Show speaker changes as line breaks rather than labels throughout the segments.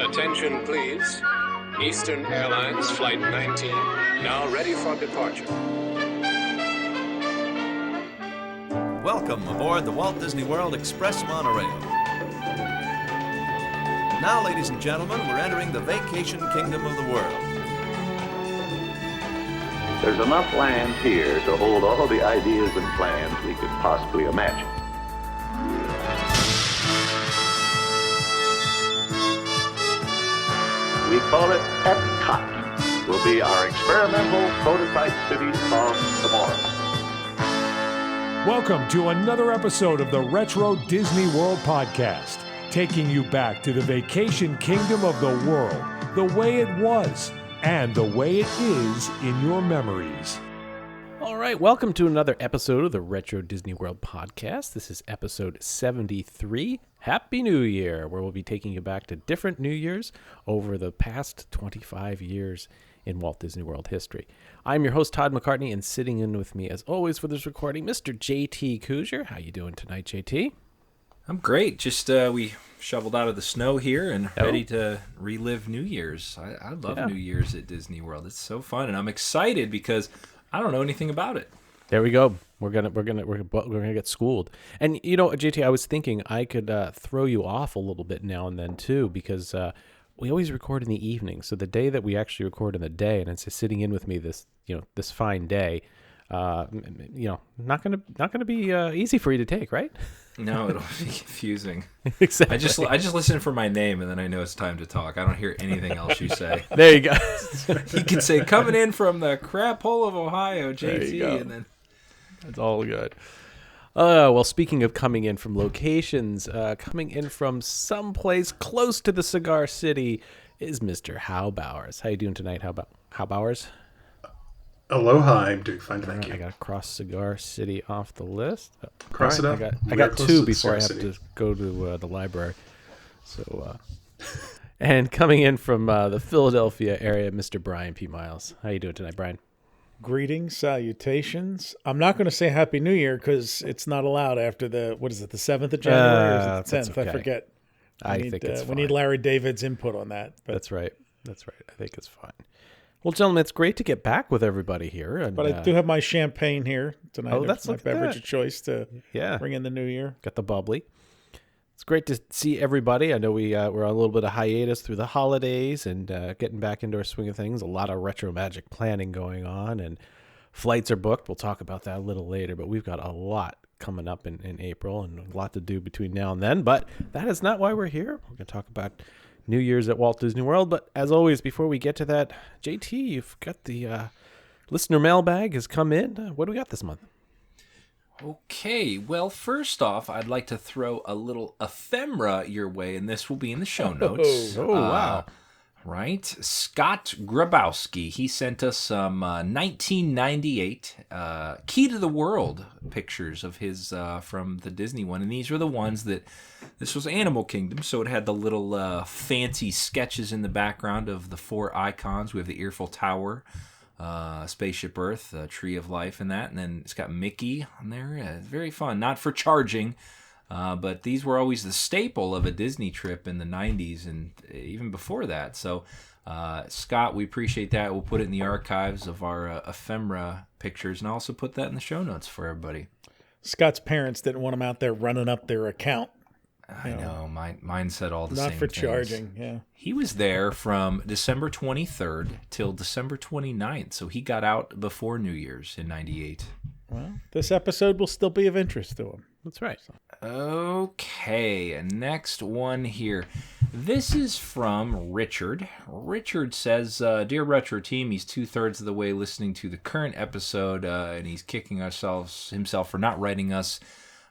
Attention, please. Eastern Airlines Flight 19, now ready for departure.
Welcome aboard the Walt Disney World Express Monorail. Now, ladies and gentlemen, we're entering the vacation kingdom of the world.
There's enough land here to hold all the ideas and plans we could possibly imagine. We call it Epcot. Will be our experimental prototype city of tomorrow.
Welcome to another episode of the Retro Disney World Podcast, taking you back to the vacation kingdom of the world, the way it was, and the way it is in your memories.
All right, welcome to another episode of the Retro Disney World Podcast. This is episode 73. Happy New Year, where we'll be taking you back to different New Years over the past 25 years in Walt Disney World history. I'm your host, Todd McCartney, and sitting in with me, as always, for this recording, Mr. JT Cousier. How you doing tonight, JT?
I'm great. Just we shoveled out of the snow here and ready to relive New Year's. I love New Year's at Disney World. It's so fun, and I'm excited because I don't know anything about it.
There we go. We're gonna get schooled. And you know, JT, I was thinking I could throw you off a little bit now and then too, because we always record in the evening. So the day that we actually record in the day, and it's just sitting in with me this fine day, not gonna be easy for you to take, right?
No, it'll be confusing.
Exactly.
I just listen for my name, and then I know it's time to talk. I don't hear anything else you say.
There you go.
You can say, coming in from the crap hole of Ohio, JT, and then...
That's all good. Well, speaking of coming in from locations, coming in from someplace close to the Cigar City is Mr. Hal Bowers. How you doing tonight, Hal Bowers?
Aloha, I'm doing fine, thank you.
I got to cross Cigar City off the list.
Cross it up.
I got two before I have to go to the library. So, and coming in from the Philadelphia area, Mr. Brian P. Miles. How you doing tonight, Brian?
Greetings, salutations. I'm not going to say Happy New Year because it's not allowed after the 7th of January or is it the 10th?
Okay.
I forget.
I think it's fine.
We need Larry David's input on that. But.
That's right. I think it's fine. Well, gentlemen, it's great to get back with everybody here. And,
but I do have my champagne here tonight.
Oh, that's
my beverage of choice to
bring
in the new year.
Got the bubbly. It's great to see everybody. I know we're on a little bit of hiatus through the holidays and getting back into our swing of things. A lot of retro magic planning going on, and flights are booked. We'll talk about that a little later, but we've got a lot coming up in April and a lot to do between now and then. But that is not why we're here. We're going to talk about New Year's at Walt Disney World. But as always, before we get to that, JT, you've got the listener mailbag has come in. What do we got this month?
Okay, well, first off, I'd like to throw a little ephemera your way, and this will be in the show notes.
Oh, wow.
Right? Scott Grabowski, he sent us some 1998 Key to the World pictures of his from the Disney one, and these were the ones this was Animal Kingdom, so it had the little fancy sketches in the background of the four icons. We have the Eiffel Tower, Spaceship Earth, Tree of Life, and that, and then it's got Mickey on there. Yeah, very fun. Not for charging, but these were always the staple of a Disney trip in the 90s and even before that. So, Scott, we appreciate that. We'll put it in the archives of our ephemera pictures, and I'll also put that in the show notes for everybody.
Scott's parents didn't want him out there running up their account.
I know. Mine said all the same things.
Not for charging, yeah.
He was there from December 23rd till December 29th, so he got out before New Year's in 98.
Well, this episode will still be of interest to him.
That's right.
Okay, next one here. This is from Richard. Richard says, Dear Retro Team, he's 2/3 of the way listening to the current episode, and he's kicking himself for not writing us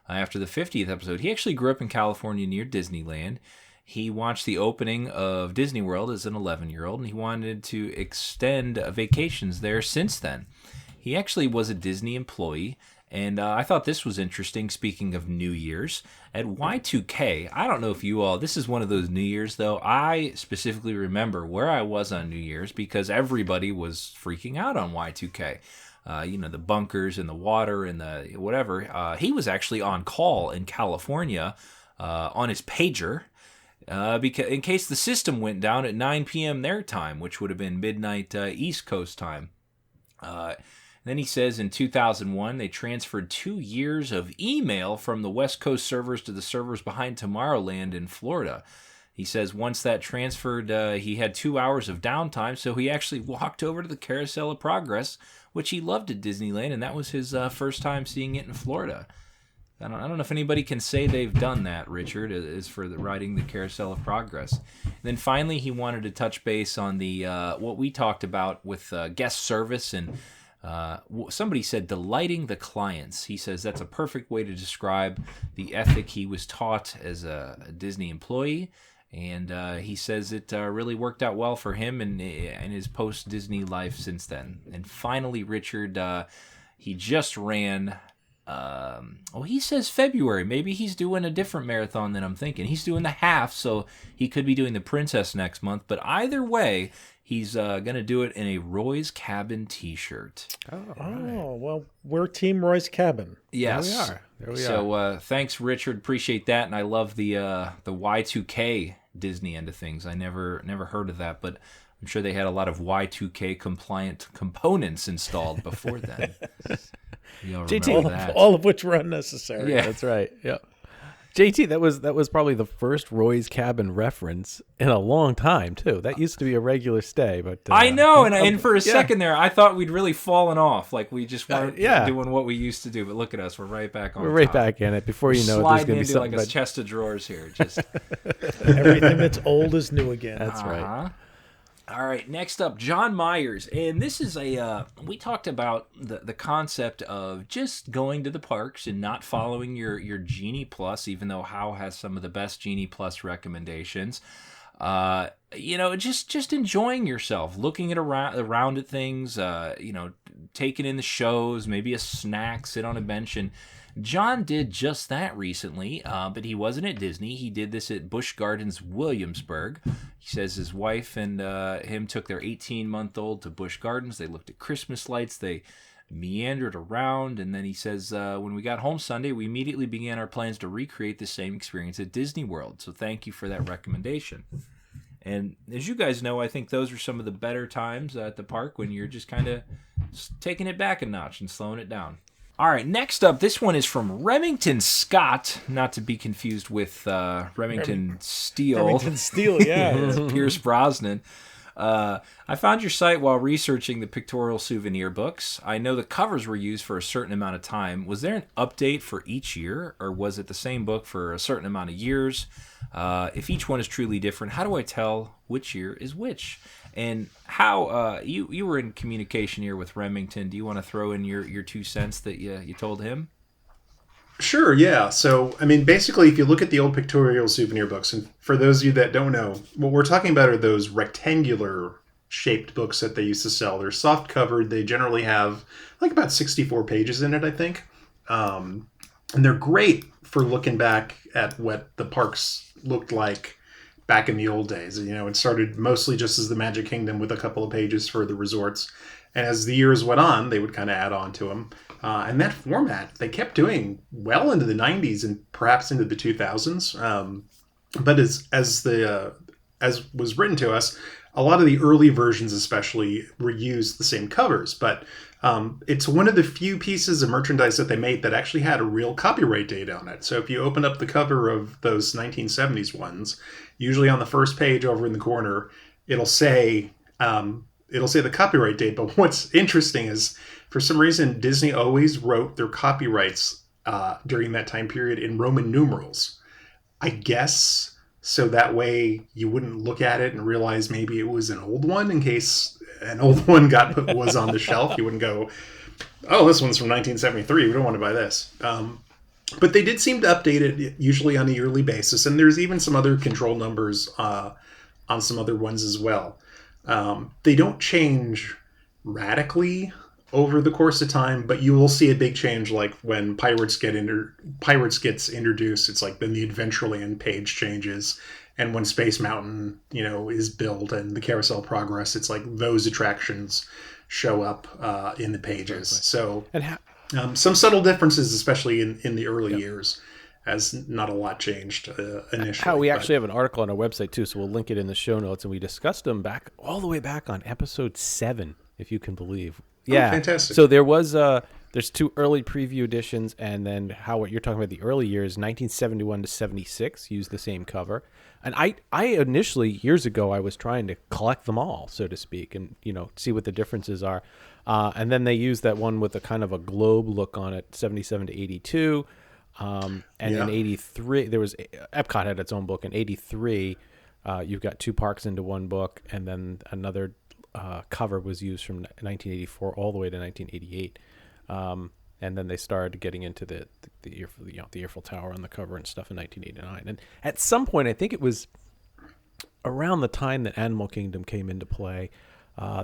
after the 50th episode. He actually grew up in California near Disneyland. He watched the opening of Disney World as an 11-year-old, and he wanted to extend vacations there since then. He actually was a Disney employee, and I thought this was interesting, speaking of New Year's. At Y2K, I don't know if you all, this is one of those New Year's, though. I specifically remember where I was on New Year's because everybody was freaking out on Y2K. The bunkers and the water and the whatever. He was actually on call in California on his pager, because in case the system went down at 9 p.m. their time, which would have been midnight East Coast time. Then he says in 2001, they transferred 2 years of email from the West Coast servers to the servers behind Tomorrowland in Florida. He says once that transferred, he had 2 hours of downtime, so he actually walked over to the Carousel of Progress, which he loved at Disneyland, and that was his first time seeing it in Florida. I don't know if anybody can say they've done that, Richard, as for riding the Carousel of Progress. And then finally, he wanted to touch base on the what we talked about with guest service and somebody said delighting the clients. He says that's a perfect way to describe the ethic he was taught as a Disney employee. And he says it really worked out well for him in his post-Disney life since then. And finally, Richard, he just ran... he says February. Maybe he's doing a different marathon than I'm thinking. He's doing the half, so he could be doing the Princess next month. But either way, he's going to do it in a Roy's Cabin t-shirt.
Oh, well, we're Team Roy's Cabin.
Yes.
There we are.
So thanks, Richard. Appreciate that. And I love the Y2K Disney end of things. I never heard of that, but I'm sure they had a lot of Y2K compliant components installed before then.
JT, all of which were unnecessary.
Yeah,
that's right. Yeah, JT, that was probably the first Roy's Cabin reference in a long time too. That used to be a regular stay, but
I know, and for a second there, I thought we'd really fallen off, like we just weren't doing what we used to do. But look at us, we're right back on.
We're right back in it. Before you know it, there's going to be something
like a chest of drawers here. Just
everything that's old is new again.
That's right.
All right, next up, John Myers. And this is we talked about the concept of just going to the parks and not following your Genie Plus, even though Hal has some of the best Genie Plus recommendations. Just enjoying yourself, looking around at things, taking in the shows, maybe a snack, sit on a bench. And John did just that recently, but he wasn't at Disney. He did this at Busch Gardens, Williamsburg. He says his wife and him took their 18-month-old to Busch Gardens. They looked at Christmas lights. They meandered around. And then he says, when we got home Sunday, we immediately began our plans to recreate the same experience at Disney World. So thank you for that recommendation. And as you guys know, I think those are some of the better times at the park when you're just kind of taking it back a notch and slowing it down. All right, next up, this one is from Remington Scott, not to be confused with Remington Steele.
Remington Steele, yeah.
Pierce Brosnan. I found your site while researching the pictorial souvenir books. I know the covers were used for a certain amount of time. Was there an update for each year, or was it the same book for a certain amount of years? If each one is truly different, how do I tell which year is which? And how you were in communication here with Remington. Do you want to throw in your 2 cents that you told him?
Sure, yeah. So, I mean, basically, if you look at the old pictorial souvenir books, and for those of you that don't know, what we're talking about are those rectangular shaped books that they used to sell. They're soft covered. They generally have like about 64 pages in it, I think. And they're great for looking back at what the parks looked like back in the old days. It started mostly just as the Magic Kingdom with a couple of pages for the resorts. And as the years went on, they would kind of add on to them. And that format, they kept doing well into the 90s and perhaps into the 2000s. But as was written to us, a lot of the early versions especially reused the same covers. But it's one of the few pieces of merchandise that they made that actually had a real copyright date on it. So if you open up the cover of those 1970s ones, usually on the first page over in the corner, it'll say the copyright date. But what's interesting is, for some reason, Disney always wrote their copyrights during that time period in Roman numerals. I guess so that way you wouldn't look at it and realize maybe it was an old one, in case an old one was on the shelf. You wouldn't go, oh, this one's from 1973. We don't want to buy this. But they did seem to update it usually on a yearly basis. And there's even some other control numbers on some other ones as well. They don't change radically over the course of time, but you will see a big change, like when Pirates gets introduced. It's like then the Adventureland page changes, and when Space Mountain, is built, and the Carousel Progress, it's like those attractions show up in the pages. So, and some subtle differences, especially in the early years. as not a lot changed initially.
How we actually have an article on our website too, so we'll link it in the show notes, and we discussed them all the way back on episode 7, if you can believe. Yeah,
fantastic.
So there was there's 2 early preview editions, and then what you're talking about the early years, 1971 to 76, used the same cover. And I initially, years ago, I was trying to collect them all, so to speak, and see what the differences are. And then they used that one with a kind of a globe look on it, 77 to 82. And in 83, there was Epcot had its own book. In 83, you've got 2 parks into one book, and then another cover was used from 1984 all the way to 1988. And then they started getting into the Eiffel Tower on the cover and stuff in 1989. And at some point, I think it was around the time that Animal Kingdom came into play,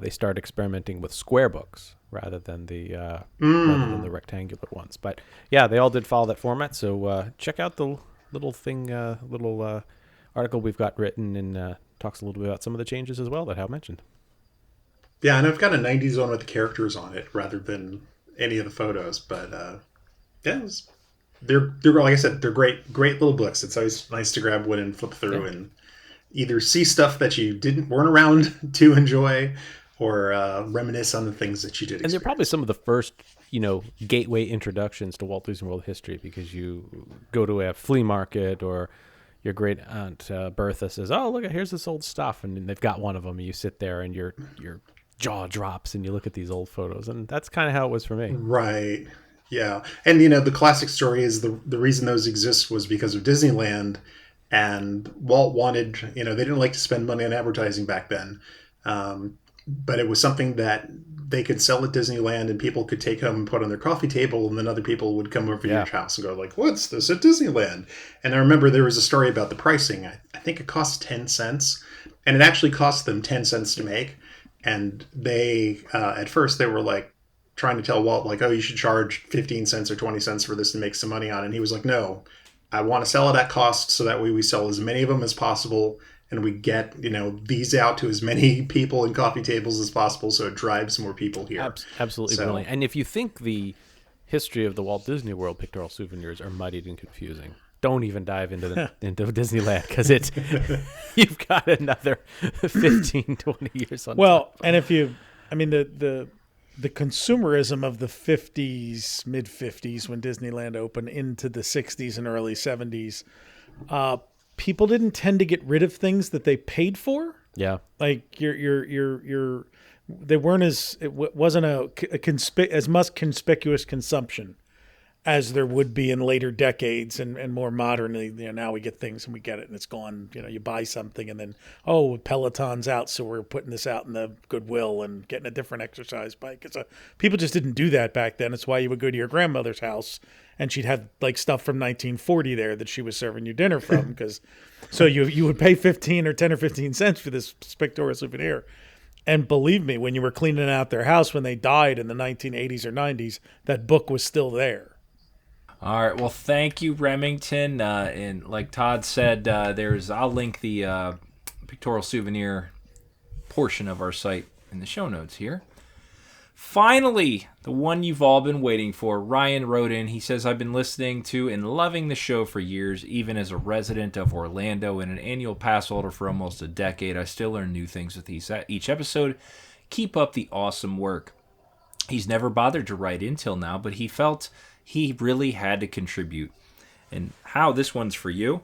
they started experimenting with square books rather than the rectangular ones. But yeah, they all did follow that format. So check out the little article we've got written, and talks a little bit about some of the changes as well that Hal mentioned.
Yeah, and I've got a 90s one with the characters on it rather than any of the photos. But they're like I said, they're great little books. It's always nice to grab one and flip through and either see stuff that you weren't around to enjoy, or reminisce on the things that you did experience.
And they're probably some of the first, gateway introductions to Walt Disney World history, because you go to a flea market, or your great aunt Bertha says, "Oh, look, here's this old stuff," and they've got one of them, and you sit there and your jaw drops and you look at these old photos, and that's kind of how it was for me.
Right. Yeah. And the classic story is the reason those exist was because of Disneyland, and Walt wanted, they didn't like to spend money on advertising back then. But it was something that they could sell at Disneyland, and people could take home and put on their coffee table, and then other people would come over to your house and go like, "What's this at Disneyland?" And I remember there was a story about the pricing. I think it cost 10 cents, and it actually cost them 10 cents to make. And they, at first, they were like trying to tell Walt, like, "Oh, you should charge 15 cents or 20 cents for this and make some money on it." And he was like, "No, I want to sell it at cost, so that way we sell as many of them as possible, and we get, these out to as many people and coffee tables as possible, so it drives more people here."
Absolutely brilliant. And if you think the history of the Walt Disney World pictorial souvenirs are muddied and confusing, don't even dive into Disneyland, because you've got another 15, 20 years on top.
And if the consumerism of the 50s, mid 50s, when Disneyland opened, into the 60s and early 70s, people didn't tend to get rid of things that they paid for.
Yeah.
Like they weren't it wasn't as much conspicuous consumption as there would be in later decades, and more modernly. Now we get things and we get it and it's gone. You buy something and then, Peloton's out, so we're putting this out in the Goodwill and getting a different exercise bike. People just didn't do that back then. It's why you would go to your grandmother's house and she'd have like stuff from 1940 there that she was serving you dinner from, so you would pay 15 or 10 or 15 cents for this pictorial souvenir. And believe me, when you were cleaning out their house when they died in the 1980s or 90s, that book was still there.
All right. Well, thank you, Remington. And like Todd said, I'll link the pictorial souvenir portion of our site in the show notes here. Finally, the one you've all been waiting for. Ryan wrote in. He says, "I've been listening to and loving the show for years. Even as a resident of Orlando and an annual pass holder for almost a decade, I still learn new things with each episode. Keep up the awesome work." He's never bothered to write in till now, but he felt he really had to contribute. And how this one's for you.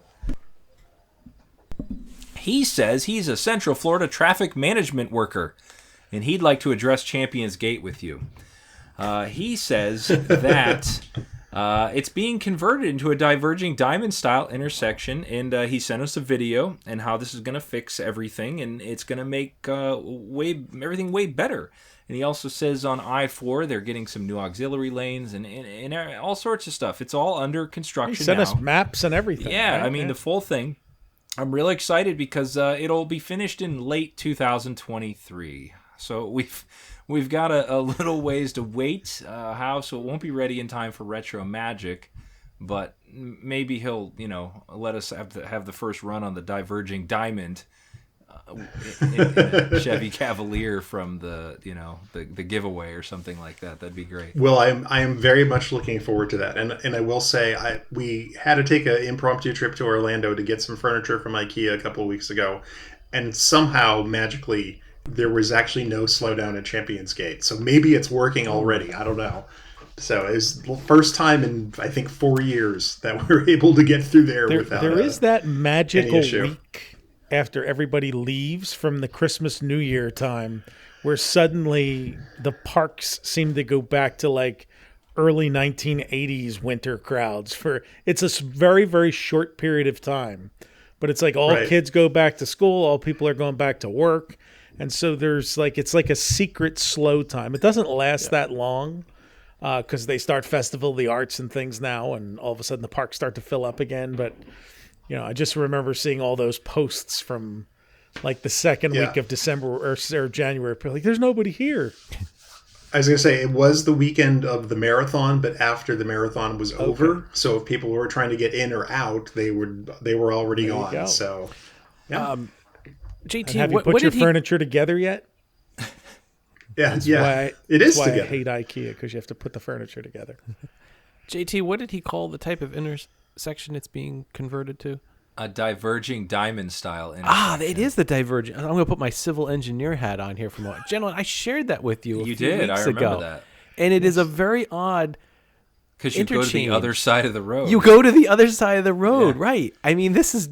He says he's a Central Florida traffic management worker, and he'd like to address Champions Gate with you. He says that it's being converted into a diverging diamond-style intersection, and he sent us a video and how this is going to fix everything, and it's going to make everything way better. And he also says on I-4 they're getting some new auxiliary lanes and all sorts of stuff. It's all under construction
now. He sent us maps and everything.
Yeah,
right?
The full thing. I'm really excited because it'll be finished in late 2023. So we've got a little ways to wait, so it won't be ready in time for Retro Magic, but maybe he'll let us have the first run on the Diverging Diamond in a Chevy Cavalier from the giveaway or something like that. That'd be great.
Well, I am very much looking forward to that, and I will say we had to take an impromptu trip to Orlando to get some furniture from IKEA a couple of weeks ago, and somehow magically there was actually no slowdown at Champions Gate. So maybe it's working already. I don't know. So it's the first time in I think 4 years that we were able to get through there without.
There is that magical
issue.
week after everybody leaves from the Christmas New Year time, where suddenly the parks seem to go back to like early 1980s winter crowds. It's a very, very short period of time, but it's like all
Right.
kids go back to school, all people are going back to work, and so it's like a secret slow time. It doesn't last that long because they start Festival of the Arts and things now, and all of a sudden the parks start to fill up again. But I just remember seeing all those posts from like the second week of December or January. Like, there's nobody here.
I was going to say it was the weekend of the marathon, but after the marathon was over, so if people were trying to get in or out, they were already
There you
gone.
go.
So, yeah,
And
JT,
have you put your furniture together yet?
yeah,
That's
yeah.
why
It is
that's why
together.
I hate IKEA, because you have to put the furniture together.
JT, what did he call the type of intersection it's being converted to?
A diverging diamond style.
It is the divergent. I'm going to put my civil engineer hat on here for a moment. Gentlemen, I shared that with you.
You did. I remember that.
And it is a very odd.
Because you go to the
interchange.
other side of the road.
You go to the other side of the road, right? I mean, this is.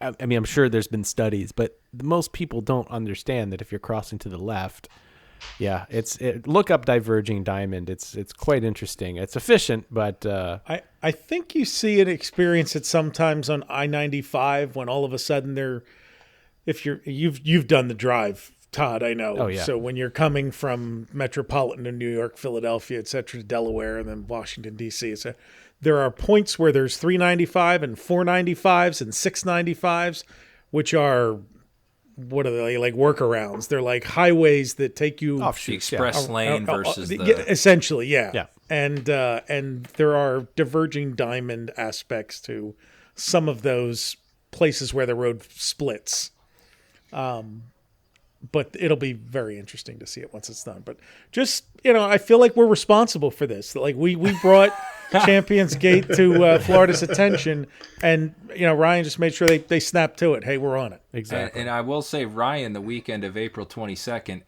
I mean, I'm sure there's been studies, but most people don't understand that if you're crossing to the left, look up diverging diamond. It's quite interesting. It's efficient, but
I think you see and experience it sometimes on I-95 when all of a sudden you've done the drive, Todd, I know.
Oh, yeah.
So when you're coming from metropolitan to New York, Philadelphia, et cetera, to Delaware, and then Washington, D.C., there are points where there's 395 and 495s and 695s, which are, what are they, like workarounds? They're like highways that take you
The express lane versus the...
essentially, yeah.
Yeah.
And there are diverging diamond aspects to some of those places where the road splits. But it'll be very interesting to see it once it's done. But just, I feel like we're responsible for this. Like we brought Champions Gate to Florida's attention, and Ryan just made sure they snapped to it. Hey, we're on it.
exactly.
And I will say, Ryan, the weekend of April 22nd,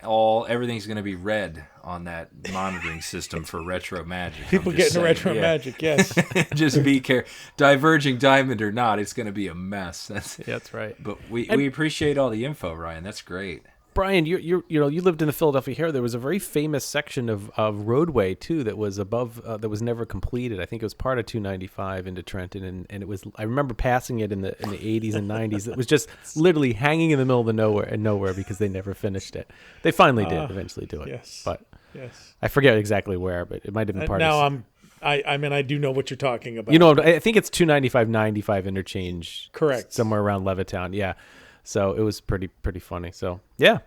everything's going to be red on that monitoring system for Retro Magic.
People getting Retro Magic, yes.
Just be careful. Diverging diamond or not, it's going to be a mess.
That's right.
But we appreciate all the info, Ryan. That's great.
Brian, you lived in the Philadelphia area. There was a very famous section of roadway too that was above that was never completed. I think it was part of 295 into Trenton, and it was. I remember passing it in the 80s and 90s. It was just literally hanging in the middle of nowhere because they never finished it. They finally did eventually do it.
Yes.
But
Yes.
I forget exactly where, but it might have been part
Now
of.
I do know what you're talking about.
I think it's 295-95 interchange.
Correct.
Somewhere around Levittown. Yeah. So it was pretty funny. So yeah.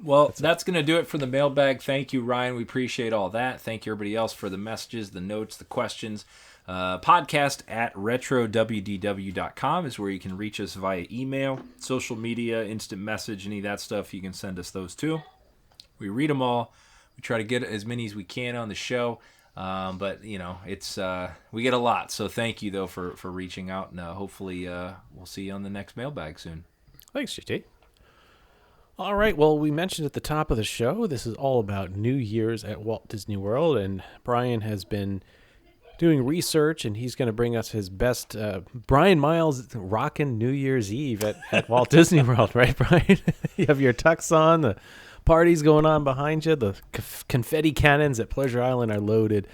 Well, that's going to do it for the mailbag. Thank you, Ryan. We appreciate all that. Thank you, everybody else, for the messages, the notes, the questions. Podcast at retrowdw.com is where you can reach us via email, social media, instant message, any of that stuff. You can send us those too. We read them all. We try to get as many as we can on the show. But it's we get a lot. So thank you though for reaching out, and hopefully we'll see you on the next mailbag soon.
Thanks, JT. All right, well, we mentioned at the top of the show, this is all about New Year's at Walt Disney World, and Brian has been doing research, and he's going to bring us his best Brian Miles rockin' New Year's Eve at Walt Disney World, right, Brian? You have your tux on, the party's going on behind you, the confetti cannons at Pleasure Island are loaded,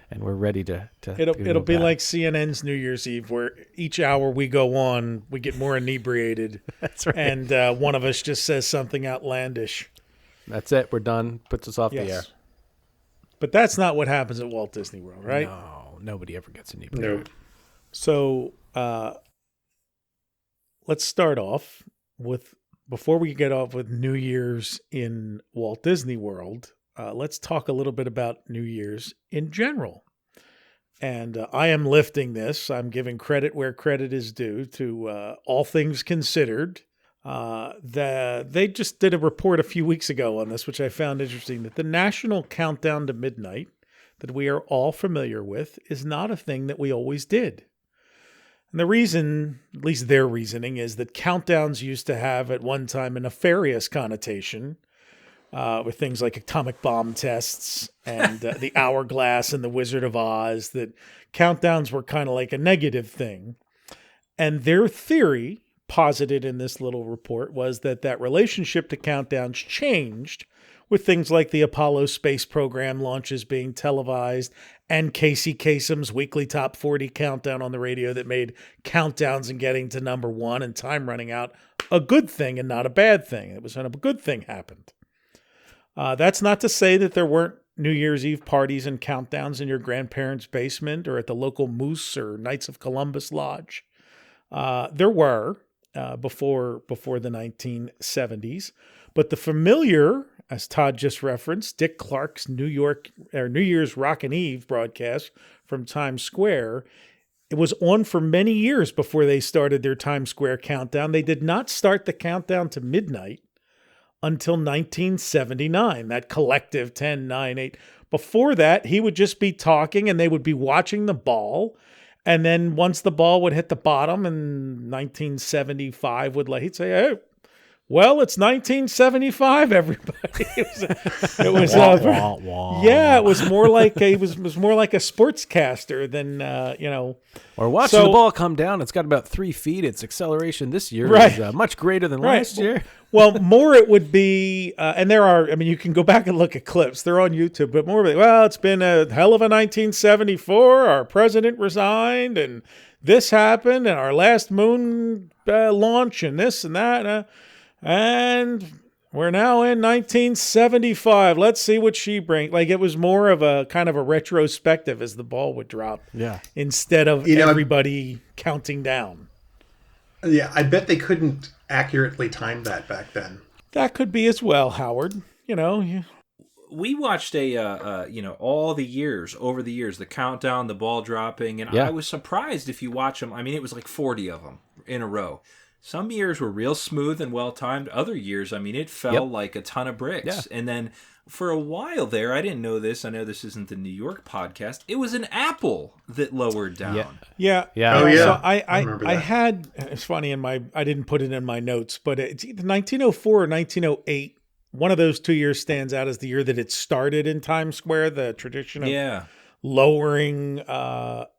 and we're ready to
It'll be like CNN's New Year's Eve, where each hour we go on, we get more inebriated.
That's right.
And one of us just says something outlandish.
That's it. We're done. Puts us off the air.
But that's not what happens at Walt Disney World, right?
No, nobody ever gets inebriated.
Nope.
So let's start off with, before we get off with New Year's in Walt Disney World, let's talk a little bit about New Year's in general. And I am lifting this. I'm giving credit where credit is due to All Things Considered. They just did a report a few weeks ago on this, which I found interesting, that the national countdown to midnight that we are all familiar with is not a thing that we always did. And the reason, at least their reasoning, is that countdowns used to have at one time a nefarious connotation with things like atomic bomb tests and the hourglass and the Wizard of Oz, that countdowns were kind of like a negative thing. And their theory, posited in this little report, was that relationship to countdowns changed with things like the Apollo space program launches being televised and Casey Kasem's weekly top 40 countdown on the radio that made countdowns and getting to number one and time running out a good thing and not a bad thing. It was when a good thing happened. That's not to say that there weren't New Year's Eve parties and countdowns in your grandparents' basement or at the local Moose or Knights of Columbus Lodge. There were before the 1970s, but the familiar, as Todd just referenced, Dick Clark's New Year's Rockin' Eve broadcast from Times Square, it was on for many years before they started their Times Square countdown. They did not start the countdown to midnight until 1979, that collective 10, 9, 8. Before that, he would just be talking and they would be watching the ball. And then once the ball would hit the bottom in 1975, he'd say, "Hey, well, it's 1975, everybody." It was yeah, it was more like it was more like a sportscaster than
Or watching the ball come down. It's got about 3 feet. Its acceleration this year is much greater than last year.
Well, more it would be, and there are. I mean, you can go back and look at clips. They're on YouTube. But more, it's been a hell of a 1974. Our president resigned, and this happened, and our last moon launch, and this and that. And we're now in 1975. Let's see what she brings. Like, it was more of a kind of a retrospective as the ball would drop.
Yeah.
Instead of everybody counting down.
Yeah, I bet they couldn't accurately time that back then.
That could be as well, Howard.
We watched all the years, over the years, the countdown, the ball dropping, and I was surprised if you watch them. I mean, it was like 40 of them in a row. Some years were real smooth and well-timed. Other years, I mean, it fell like a ton of bricks. Yeah. And then for a while there, I didn't know this. I know this isn't the New York podcast. It was an Apple that lowered down.
Yeah.
Oh, yeah.
So I had, it's funny, I didn't put it in my notes, but it's either 1904 or 1908. One of those 2 years stands out as the year that it started in Times Square, the tradition of lowering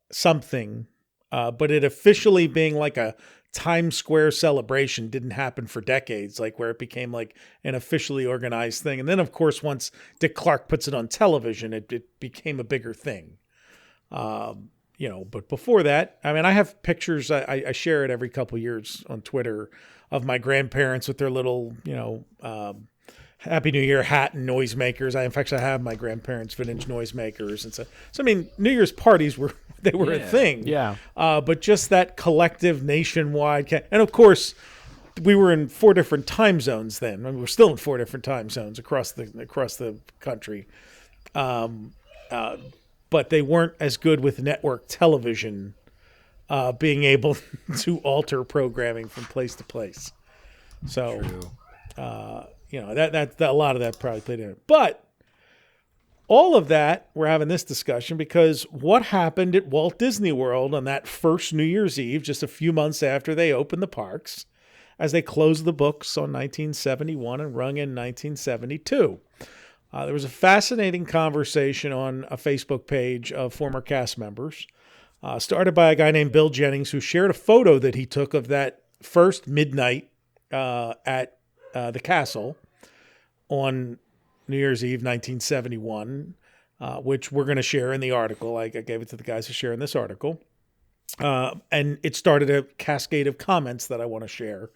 something. But it officially being like a Times Square celebration didn't happen for decades, like where it became like an officially organized thing. And then, of course, once Dick Clark puts it on television, it became a bigger thing. But before that, I mean, I have pictures, I share it every couple of years on Twitter of my grandparents with their little, Happy New Year hat and noisemakers. I have my grandparents' vintage noisemakers. And so I mean, New Year's parties were a thing.
Yeah.
But just that collective nationwide, and of course, we were in 4 different time zones then. I mean, we're still in 4 different time zones across the country. But they weren't as good with network television, being able to alter programming from place to place. So, that a lot of that probably played in it. But all of that, we're having this discussion because what happened at Walt Disney World on that first New Year's Eve, just a few months after they opened the parks, as they closed the books on 1971 and rung in 1972. There was a fascinating conversation on a Facebook page of former cast members, started by a guy named Bill Jennings, who shared a photo that he took of that first midnight at the castle on New Year's Eve, 1971, which we're going to share in the article. I gave it to the guys to share in this article. And it started a cascade of comments that I want to share.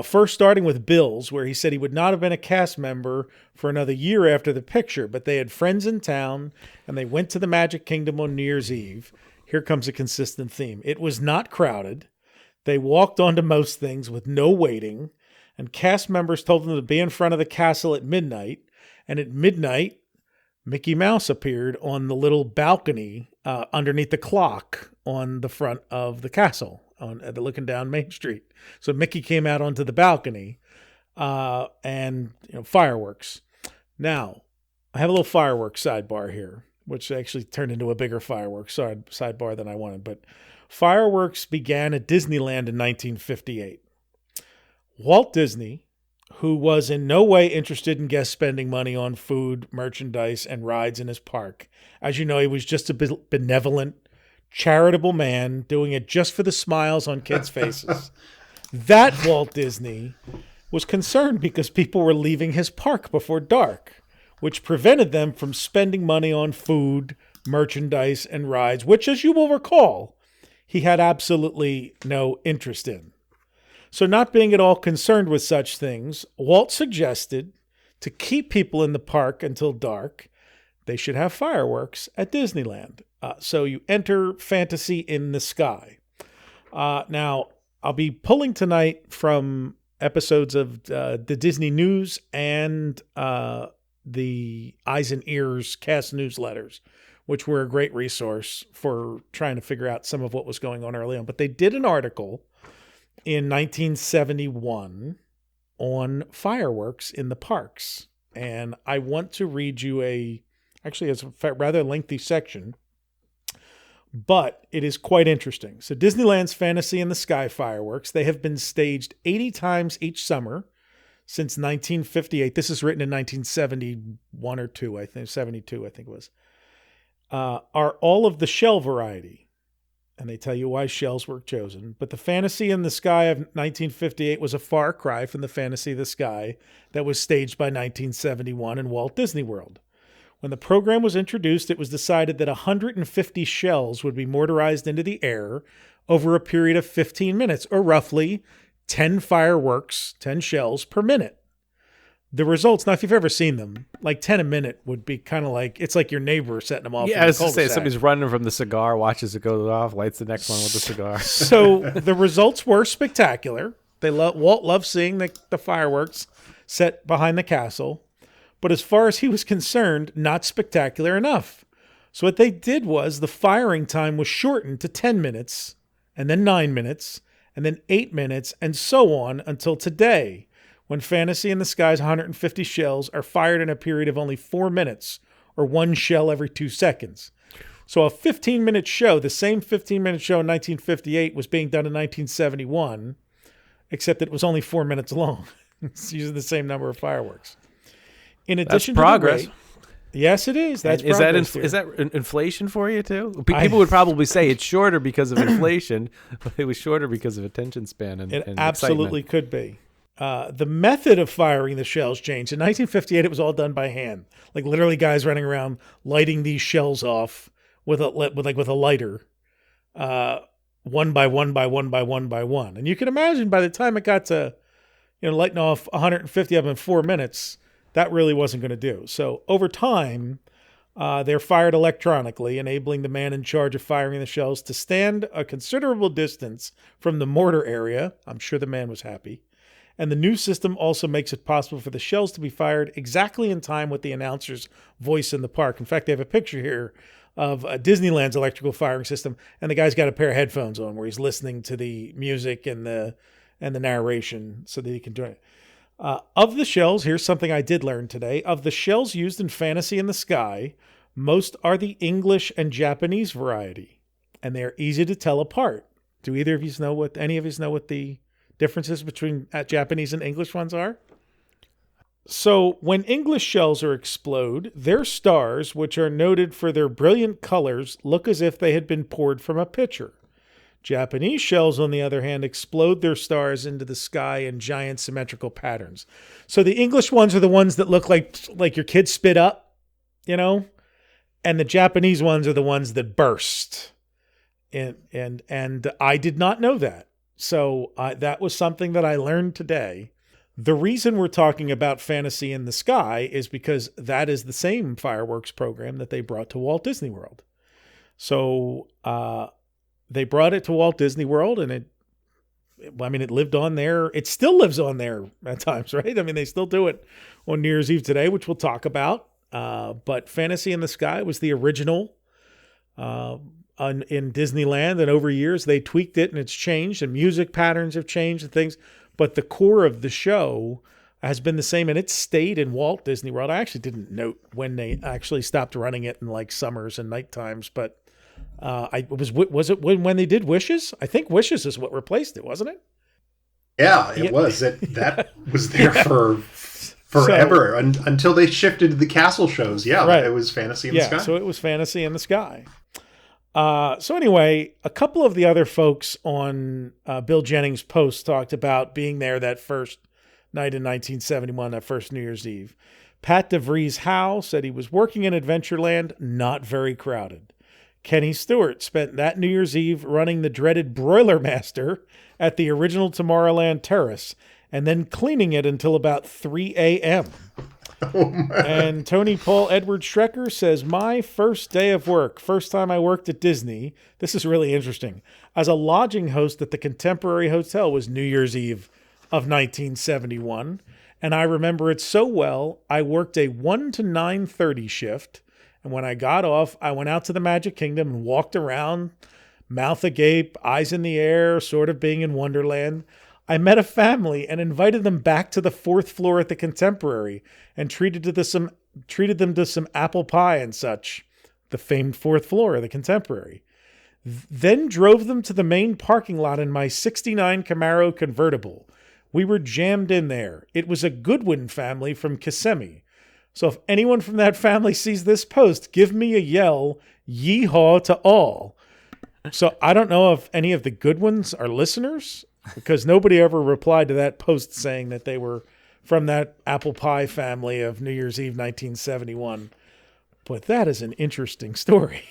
First, starting with Bill's, where he said he would not have been a cast member for another year after the picture, but they had friends in town, and they went to the Magic Kingdom on New Year's Eve. Here comes a consistent theme. It was not crowded. They walked onto most things with no waiting, and cast members told them to be in front of the castle at midnight. And at midnight, Mickey Mouse appeared on the little balcony underneath the clock on the front of the castle. looking down Main Street. So Mickey came out onto the balcony, and fireworks. Now, I have a little fireworks sidebar here, which actually turned into a bigger fireworks sidebar than I wanted. But fireworks began at Disneyland in 1958. Walt Disney, who was in no way interested in guests spending money on food, merchandise, and rides in his park. As you know, he was just a benevolent, charitable man doing it just for the smiles on kids' faces. That Walt Disney was concerned because people were leaving his park before dark, which prevented them from spending money on food, merchandise, and rides, which, as you will recall, he had absolutely no interest in. So not being at all concerned with such things, Walt suggested to keep people in the park until dark, they should have fireworks at Disneyland. So you enter fantasy in the sky. Now, I'll be pulling tonight from episodes of the Disney News and the Eyes and Ears cast newsletters, which were a great resource for trying to figure out some of what was going on early on. But they did an article in 1971 on fireworks in the parks. And I want to read you actually it's a rather lengthy section, but it is quite interesting. So Disneyland's Fantasy in the Sky fireworks, they have been staged 80 times each summer since 1958. This is written in 1971 or 2, I think, 72, I think it was. Are all of the shell variety. And they tell you why shells were chosen. But the Fantasy in the Sky of 1958 was a far cry from the Fantasy of the Sky that was staged by 1971 in Walt Disney World. When the program was introduced, it was decided that 150 shells would be mortarized into the air over a period of 15 minutes, or roughly 10 fireworks, 10 shells per minute. The results, now if you've ever seen them, like 10 a minute would be kind of like, it's like your neighbor setting them off.
Yeah, I was to say, somebody's running from the cigar, watches it go off, lights the next one with the cigar.
So the results were spectacular. Walt loved seeing the fireworks set behind the castle. But as far as he was concerned, not spectacular enough. So what they did was the firing time was shortened to 10 minutes, and then 9 minutes, and then 8 minutes, and so on until today, when Fantasy in the Sky's 150 shells are fired in a period of only 4 minutes, or 1 shell every 2 seconds. So a 15-minute show, the same 15-minute show in 1958 was being done in 1971, except that it was only 4 minutes long. It's using the same number of fireworks. In addition
That's progress.
To the rate, yes, it is. That's progress.
Is that inflation for you too? People would probably say it's shorter because of inflation, but it was shorter because of attention span and
absolutely
excitement.
Could be. The method of firing the shells changed. In 1958, it was all done by hand, like literally guys running around lighting these shells off with a lighter, one by one by one by one by one. And you can imagine by the time it got to, lighting off 150 of them in 4 minutes, that really wasn't going to do. So over time, they're fired electronically, enabling the man in charge of firing the shells to stand a considerable distance from the mortar area. I'm sure the man was happy. And the new system also makes it possible for the shells to be fired exactly in time with the announcer's voice in the park. In fact, they have a picture here of Disneyland's electrical firing system, and the guy's got a pair of headphones on where he's listening to the music and the narration so that he can do it. Of the shells, here's something I did learn today. Of the shells used in Fantasy in the Sky, most are the English and Japanese variety, and they are easy to tell apart. Do any of you know what the differences between Japanese and English ones are? So when English shells are explode, their stars, which are noted for their brilliant colors, look as if they had been poured from a pitcher. Japanese shells, on the other hand, explode their stars into the sky in giant symmetrical patterns. So the English ones are the ones that look like your kids spit up, and the Japanese ones are the ones that burst. And I did not know that. So that was something that I learned today. The reason we're talking about Fantasy in the Sky is because that is the same fireworks program that they brought to Walt Disney World. So they brought it to Walt Disney World, and it lived on there. It still lives on there at times, right? I mean, they still do it on New Year's Eve today, which we'll talk about. But Fantasy in the Sky was the original in Disneyland, and over years they tweaked it and it's changed, and music patterns have changed and things. But the core of the show has been the same, and it's stayed in Walt Disney World. I actually didn't note when they actually stopped running it in like summers and night times, but was it when they did Wishes? I think Wishes is what replaced it, wasn't it?
Yeah, it was. That was there for forever until they shifted to the castle shows. Yeah, right. It was Fantasy in the Sky.
So it was Fantasy in the Sky. So anyway, a couple of the other folks on Bill Jennings' post talked about being there that first night in 1971, that first New Year's Eve. Pat DeVries Howe said he was working in Adventureland, not very crowded. Kenny Stewart spent that New Year's Eve running the dreaded Broiler Master at the original Tomorrowland Terrace and then cleaning it until about 3 a.m. And Tony Paul Edward Schrecker says, my first day of work, first time I worked at Disney, this is really interesting, as a lodging host at the Contemporary Hotel was New Year's Eve of 1971. And I remember it so well, I worked a 1 to 9:30 shift. And when I got off, I went out to the Magic Kingdom and walked around, mouth agape, eyes in the air, sort of being in Wonderland. I met a family and invited them back to the 4th floor at the Contemporary and treated them to some apple pie and such, the famed 4th floor of the Contemporary. Then drove them to the main parking lot in my 69 Camaro convertible. We were jammed in there. It was a Goodwin family from Kissimmee. So if anyone from that family sees this post, give me a yell, yeehaw to all. So I don't know if any of the Goodwins are listeners, because nobody ever replied to that post saying that they were from that apple pie family of New Year's Eve 1971. But that is an interesting story.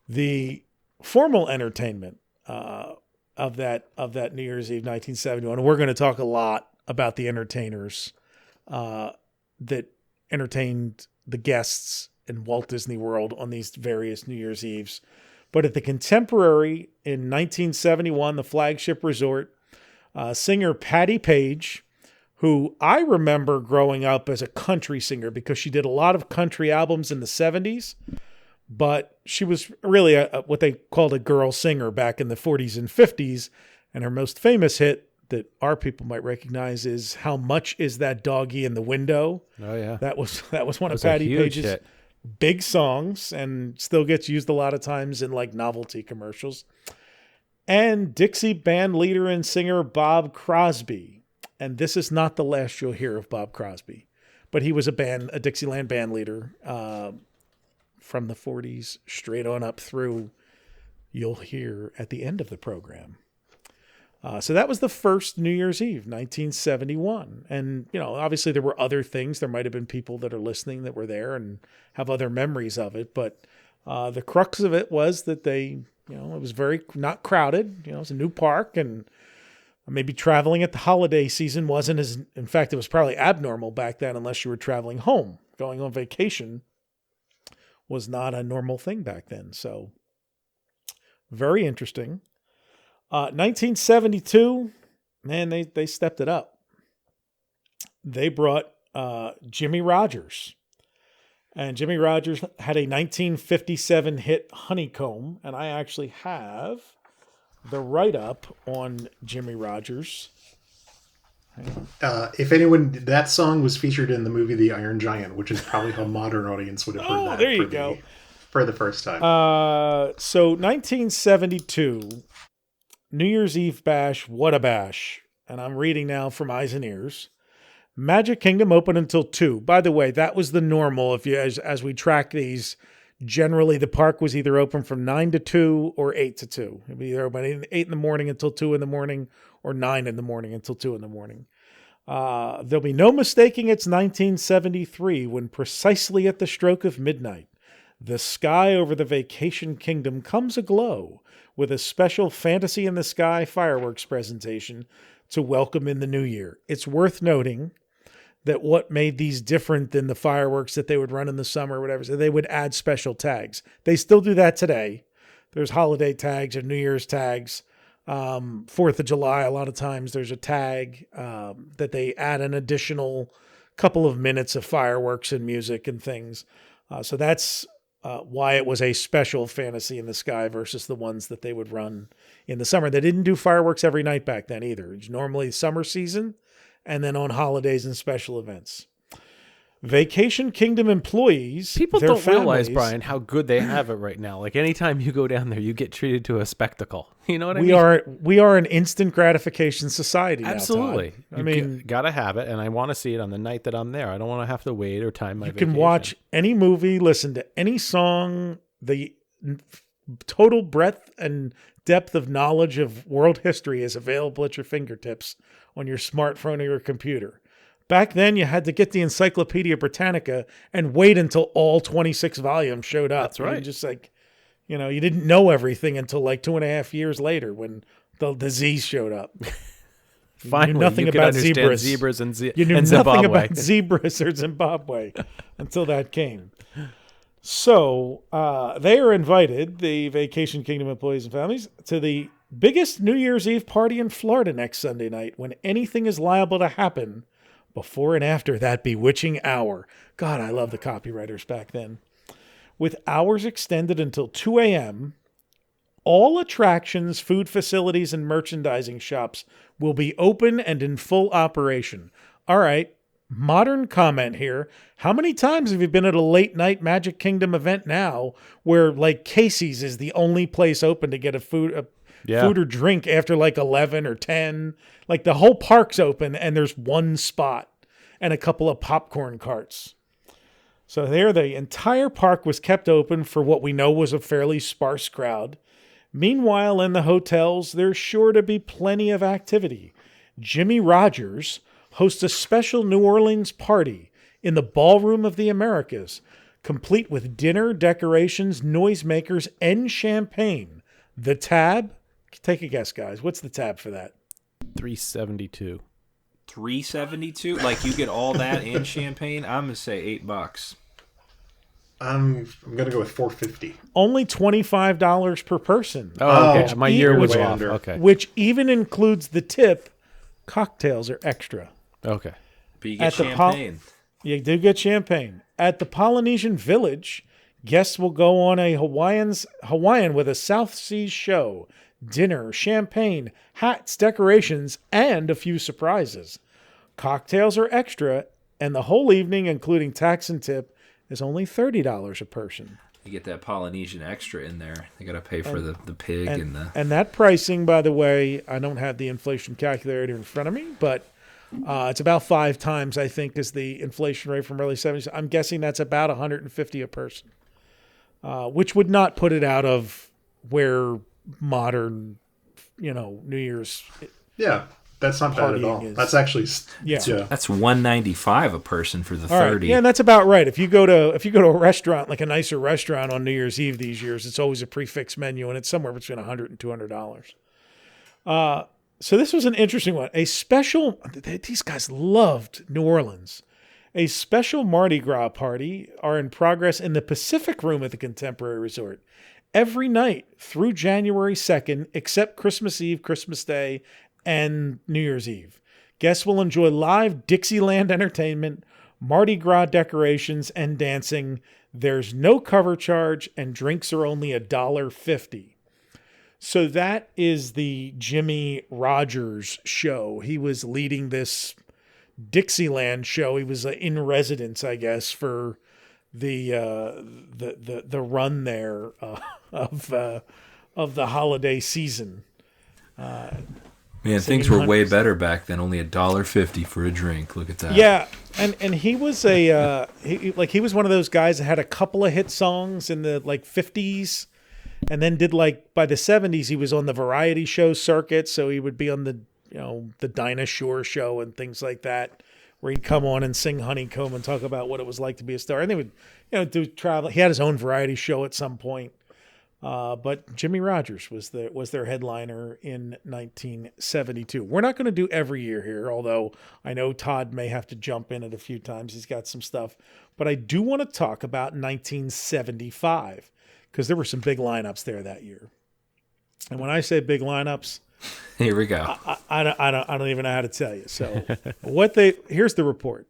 The formal entertainment of that New Year's Eve 1971, and we're going to talk a lot about the entertainers that entertained the guests in Walt Disney World on these various New Year's Eves. But at the Contemporary in 1971, the flagship resort, singer Patti Page, who I remember growing up as a country singer because she did a lot of country albums in the 70s, but she was really what they called a girl singer back in the 40s and 50s. And her most famous hit that our people might recognize is How Much Is That Doggy in the Window?
Oh, yeah.
That was one of Patti Page's hit. Big songs and still gets used a lot of times in like novelty commercials. And Dixie band leader and singer Bob Crosby. And this is not the last you'll hear of Bob Crosby, but he was a Dixieland band leader from the 40s straight on up through, you'll hear at the end of the program. So that was the first New Year's Eve, 1971. And, obviously there were other things. There might have been people that are listening that were there and have other memories of it. But the crux of it was that it was very not crowded. It was a new park, and maybe traveling at the holiday season wasn't in fact, it was probably abnormal back then unless you were traveling home. Going on vacation was not a normal thing back then. So very interesting. 1972, man, they stepped it up. They brought Jimmie Rodgers. And Jimmie Rodgers had a 1957 hit, Honeycomb. And I actually have the write-up on Jimmie Rodgers.
If anyone, that song was featured in the movie The Iron Giant, which is probably how a modern audience would have heard that.
There you go.
For the first time.
So 1972... New Year's Eve bash, what a bash. And I'm reading now from Eyes and Ears. Magic Kingdom open until 2. By the way, that was the normal. If you as we track these, generally the park was either open from 9 to 2 or 8 to 2. It'd be either open 8 in the morning until 2 in the morning or 9 in the morning until 2 in the morning. There'll be no mistaking it's 1973 when precisely at the stroke of midnight, the sky over the Vacation Kingdom comes aglow with a special Fantasy in the Sky fireworks presentation to welcome in the new year. It's worth noting that what made these different than the fireworks that they would run in the summer or whatever, so they would add special tags. They still do that today. There's holiday tags or New Year's tags. 4th of July, a lot of times there's a tag that they add an additional couple of minutes of fireworks and music and things. So that's why it was a special Fantasy in the Sky versus the ones that they would run in the summer. They didn't do fireworks every night back then either. It's normally summer season and then on holidays and special events. Vacation Kingdom employees,
People
their
don't realize,
families-
Brian, how good they have it right now. Like anytime you go down there, you get treated to a spectacle. You know what I mean?
We are an instant gratification society now, Todd.
Absolutely.
I mean,
gotta have it, and I want to see it on the night that I'm there. I don't want to have to wait or time my
you
vacation.
can watch any movie, listen to any song. The total breadth and depth of knowledge of world history is available at your fingertips on your smartphone or your computer. Back then, you had to get the Encyclopedia Britannica and wait until all 26 volumes showed up.
That's right.
You just you didn't know everything until like 2.5 years later when the Z's showed up.
Finally,
You knew nothing
you can
about
understand
zebras.
and
You knew
and
nothing
Zimbabwe.
about zebras or Zimbabwe until that came. So they are invited, the Vacation Kingdom employees and families, to the biggest New Year's Eve party in Florida next Sunday night when anything is liable to happen before and after that bewitching hour. God, I love the copywriters back then. With hours extended until 2 a.m., all attractions, food facilities, and merchandising shops will be open and in full operation. All right, modern comment here. How many times have you been at a late night Magic Kingdom event now where like Casey's is the only place open to get a food or drink after like 11 or 10? Like the whole park's open and there's one spot and a couple of popcorn carts. So there, the entire park was kept open for what we know was a fairly sparse crowd. Meanwhile, in the hotels, there's sure to be plenty of activity. Jimmy Rogers hosts a special New Orleans party in the Ballroom of the Americas, complete with dinner, decorations, noisemakers, and champagne. The tab? Take a guess, guys. What's the tab for that?
$372.
$372? Like you get all that and champagne? I'm gonna say $8.
I'm gonna go with $450.
Only $25 per person.
Oh, okay.
Oh,
My year was
way
off.
under.
Okay.
Which even includes the tip. Cocktails are extra.
Okay.
But you get
At the
champagne.
You do get champagne. At the Polynesian Village, guests will go on a Hawaiian with a South Seas show, dinner, champagne, hats, decorations, and a few surprises. Cocktails are extra, and the whole evening, including tax and tip, is only $30 a person.
You get that Polynesian extra in there. They gotta pay for the pig and the.
And that pricing, by the way, I don't have the inflation calculator in front of me, but it's about 5 times, I think, is the inflation rate from early 70s. I'm guessing that's about $150 a person, which would not put it out of where modern, New Year's.
Yeah, that's not bad at all.
Partying is-
That's actually
Yeah.
That's $195 a person for the
All right.
30.
Yeah, and that's about right. If you go to a restaurant, like a nicer restaurant on New Year's Eve these years, it's always a prefix menu, and it's somewhere between $100 and $200. So this was an interesting one. These guys loved New Orleans. A special Mardi Gras party are in progress in the Pacific Room at the Contemporary Resort every night through January 2nd, except Christmas Eve, Christmas Day, and New Year's Eve. Guests will enjoy live Dixieland entertainment, Mardi Gras decorations, and dancing. There's no cover charge, and drinks are only $1.50. So that is the Jimmy Rogers show. He was leading this Dixieland show. He was in residence, I guess, for the run there of the holiday season.
Man, things were way better back then. Only $1.50 for a drink. Look at that.
Yeah, and he was he was one of those guys that had a couple of hit songs in the 50s, and then did by the 70s he was on the variety show circuit, so he would be on the the Dinah Shore show and things like that, where he'd come on and sing Honeycomb and talk about what it was like to be a star. And they would do travel. He had his own variety show at some point. But Jimmy Rogers was their headliner in 1972. We're not going to do every year here, although I know Todd may have to jump in it a few times. He's got some stuff. But I do want to talk about 1975, because there were some big lineups there that year. And when I say big lineups,
Here we go.
I don't even know how to tell you. So here's the report.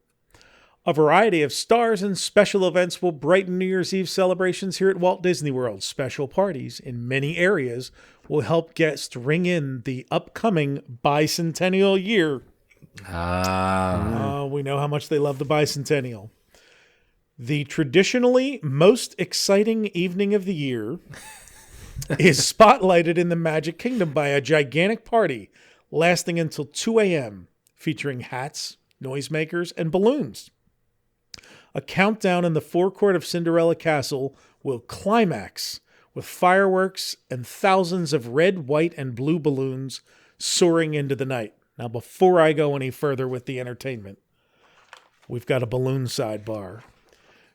A variety of stars and special events will brighten New Year's Eve celebrations here at Walt Disney World. Special parties in many areas will help guests ring in the upcoming bicentennial year. We know how much they love the bicentennial. The traditionally most exciting evening of the year is spotlighted in the Magic Kingdom by a gigantic party lasting until 2 a.m., featuring hats, noisemakers, and balloons. A countdown in the forecourt of Cinderella Castle will climax with fireworks and thousands of red, white, and blue balloons soaring into the night. Now, before I go any further with the entertainment, we've got a balloon sidebar.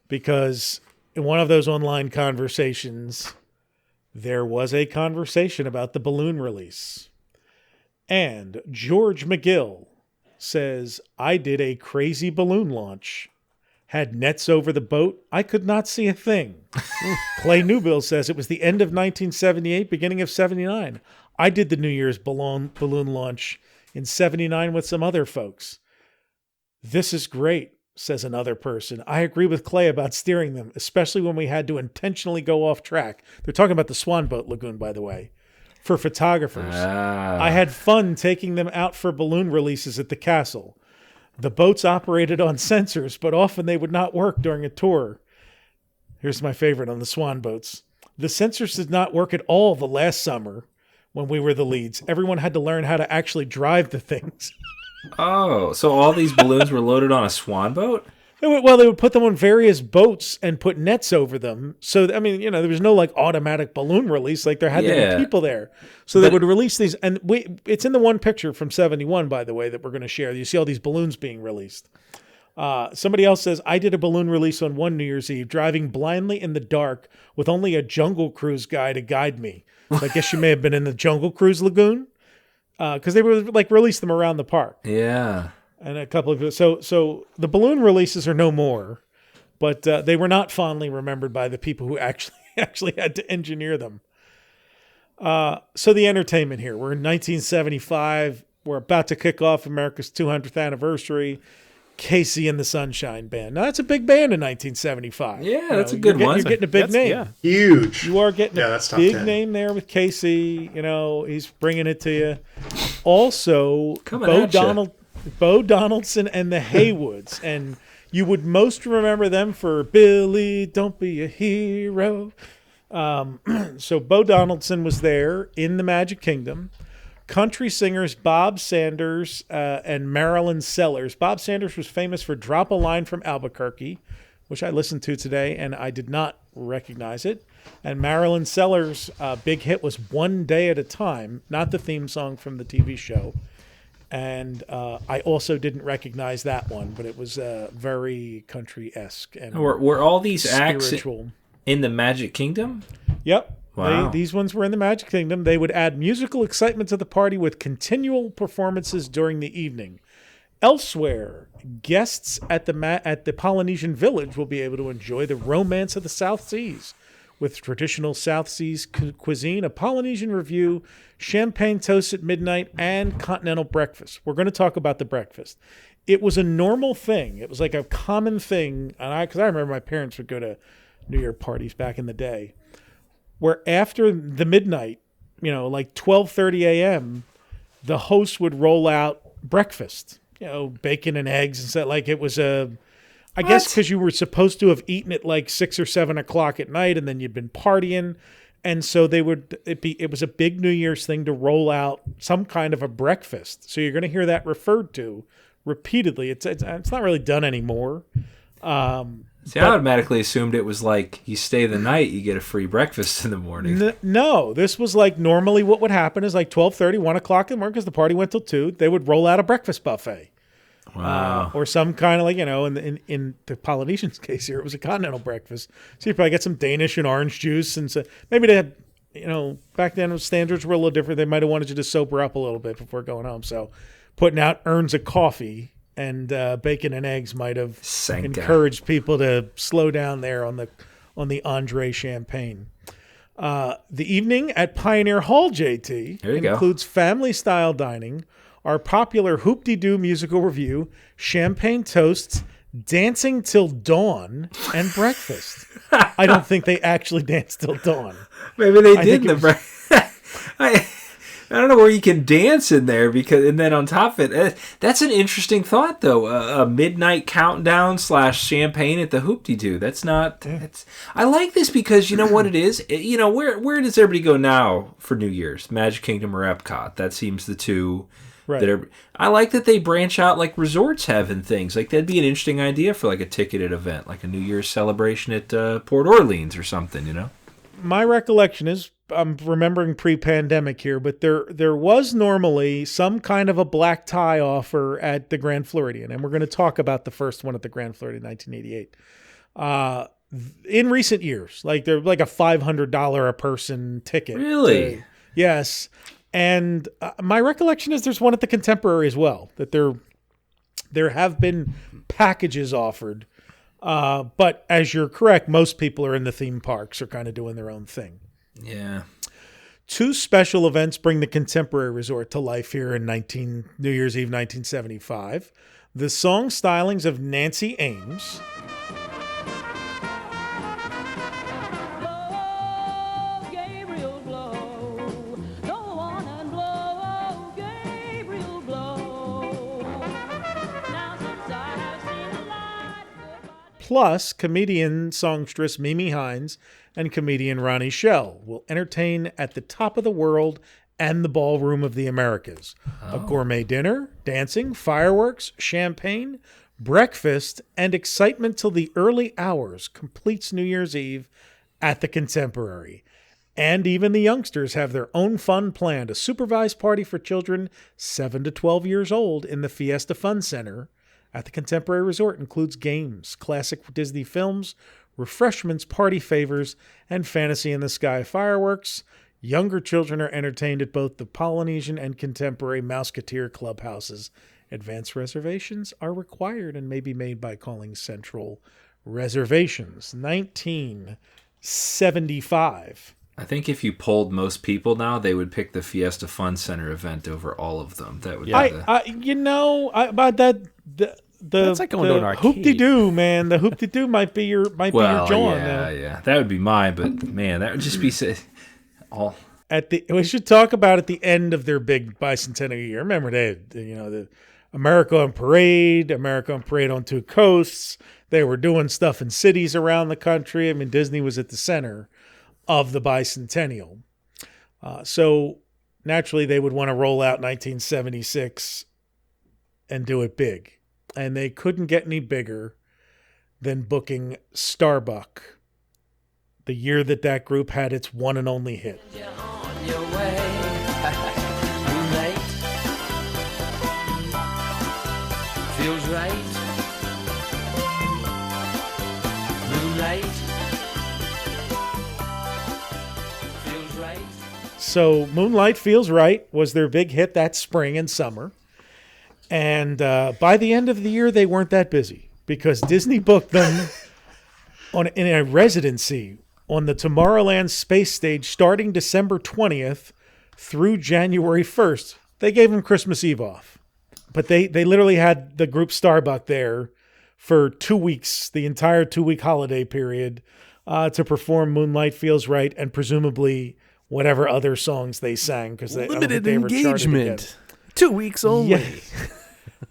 Because in one of those online conversations, there was a conversation about the balloon release. And George McGill says, I did a crazy balloon launch. Had nets over the boat. I could not see a thing. Clay Newbill says it was the end of 1978, beginning of 79. I did the New Year's balloon launch in 79 with some other folks. This is great, says another person. I agree with Clay about steering them, especially when we had to intentionally go off track. They're talking about the Swan Boat Lagoon, by the way, for photographers. I had fun taking them out for balloon releases at the castle. The boats operated on sensors, but often they would not work during a tour. Here's my favorite on the Swan boats. The sensors did not work at all the last summer when we were the leads. Everyone had to learn how to actually drive the things.
Oh, so all these balloons were loaded on a Swan boat?
Well, they would put them on various boats and put nets over them. So, I mean, there was no like automatic balloon release. Like there had to be people there. So they would release these. And it's in the one picture from 71, by the way, that we're going to share. You see all these balloons being released. Somebody else says, I did a balloon release on one New Year's Eve, driving blindly in the dark with only a Jungle Cruise guy to guide me. So I guess you may have been in the Jungle Cruise Lagoon. Because they would like release them around the park.
Yeah.
And a couple of so the balloon releases are no more, but they were not fondly remembered by the people who actually had to engineer them. So the entertainment here. We're in 1975. We're about to kick off America's 200th anniversary. Casey and the Sunshine Band. Now that's a big band in 1975.
Yeah, that's a good one.
You're getting a big name.
Yeah. Huge.
You are getting a big name there with Casey. He's bringing it to you. Also, Bo Donaldson and the Haywoods. And you would most remember them for Billy, Don't Be a Hero. So Bo Donaldson was there in the Magic Kingdom. Country singers Bob Sanders and Marilyn Sellers. Bob Sanders was famous for Drop a Line from Albuquerque, which I listened to today, and I did not recognize it. And Marilyn Sellers' big hit was One Day at a Time, not the theme song from the TV show. And I also didn't recognize that one, but it was very country-esque. And
were all these
spiritual.
acts in the Magic Kingdom?
Yep.
Wow.
These ones were in the Magic Kingdom. They would add musical excitement to the party with continual performances during the evening. Elsewhere, guests at the Polynesian Village will be able to enjoy the romance of the South Seas with traditional South Seas cuisine, a Polynesian review, champagne toast at midnight, and continental breakfast. We're going to talk about the breakfast. It was a normal thing. It was like a common thing, because I remember my parents would go to New Year parties back in the day, where after the midnight, like 12:30 a.m., the host would roll out breakfast, bacon and eggs and stuff. Like it was I guess because you were supposed to have eaten at like 6 or 7 o'clock at night, and then you'd been partying, and so it was a big New Year's thing to roll out some kind of a breakfast. So you're going to hear that referred to repeatedly. It's not really done anymore.
See, I automatically assumed it was like you stay the night, you get a free breakfast in the morning.
No, this was like normally what would happen is like 12:30, 1 o'clock in the morning, because the party went till 2. They would roll out a breakfast buffet.
Wow.
Or some kind of like, in the Polynesians' case here, it was a continental breakfast. So you probably get some Danish and orange juice. And so maybe they had, back then standards were a little different. They might have wanted you to sober up a little bit before going home. So putting out urns of coffee and bacon and eggs might have encouraged people to slow down there on the Andre champagne. The evening at Pioneer Hall, JT, includes family-style dining, our popular Hoop-de-Doo musical review, champagne toasts, Dancing Till Dawn and Breakfast. I don't think they actually danced till dawn.
Maybe they did
think it
I don't know where you can dance in there and then on top of it, that's an interesting thought though. A midnight countdown / champagne at the Hoop-Dee-Doo. That's not. I like this because you know what it is. Where does everybody go now for New Year's? Magic Kingdom or Epcot? That seems the two.
Right.
I like that they branch out like resorts have and things. Like that'd be an interesting idea for like a ticketed event, like a New Year's celebration at Port Orleans or something.
My recollection is, I'm remembering pre-pandemic here, but there was normally some kind of a black tie offer at the Grand Floridian, and we're going to talk about the first one at the Grand Floridian, 1988. In recent years, like they're like a $500 a person ticket.
Really?
Yes. And my recollection is there's one at the Contemporary as well, that there have been packages offered. But as you're correct, most people are in the theme parks or kind of doing their own thing.
Yeah.
2 special events bring the Contemporary Resort to life here in New Year's Eve 1975. The song stylings of Nancy Ames. Plus, comedian songstress Mimi Hines and comedian Ronnie Shell will entertain at the Top of the World and the Ballroom of the Americas. A gourmet dinner, dancing, fireworks, champagne, breakfast, and excitement till the early hours completes New Year's Eve at the Contemporary. And even the youngsters have their own fun planned. A supervised party for children 7 to 12 years old in the Fiesta Fun Center at the Contemporary Resort includes games, classic Disney films, refreshments, party favors, and Fantasy in the Sky fireworks. Younger children are entertained at both the Polynesian and Contemporary Mouseketeer clubhouses. Advance reservations are required and may be made by calling Central Reservations. 1975.
I think if you polled most people now, they would pick the Fiesta Fun Center event over all of them. That would be
about that.
That's like going to an arcade.
Hoop-Dee-Doo, man. The Hoop-Dee-Doo might be your John.
Yeah, that would be mine. But man, that would just be all.
We should talk about at the end of their big bicentennial year. Remember, the America on Parade on 2 coasts. They were doing stuff in cities around the country. I mean, Disney was at the center of the bicentennial. So naturally, they would want to roll out 1976 and do it big. And they couldn't get any bigger than booking Starbuck, the year that group had its one and only hit.
You're on your way. Moonlight feels right. Moonlight feels right.
So Moonlight Feels Right was their big hit that spring and summer. And by the end of the year, they weren't that busy because Disney booked them in a residency on the Tomorrowland Space Stage starting December 20th through January 1st. They gave them Christmas Eve off. But they literally had the group Starbuck there for 2 weeks, the entire 2-week holiday period, to perform Moonlight Feels Right and presumably whatever other songs they sang. Because
limited engagement. 2 weeks only.
Yeah.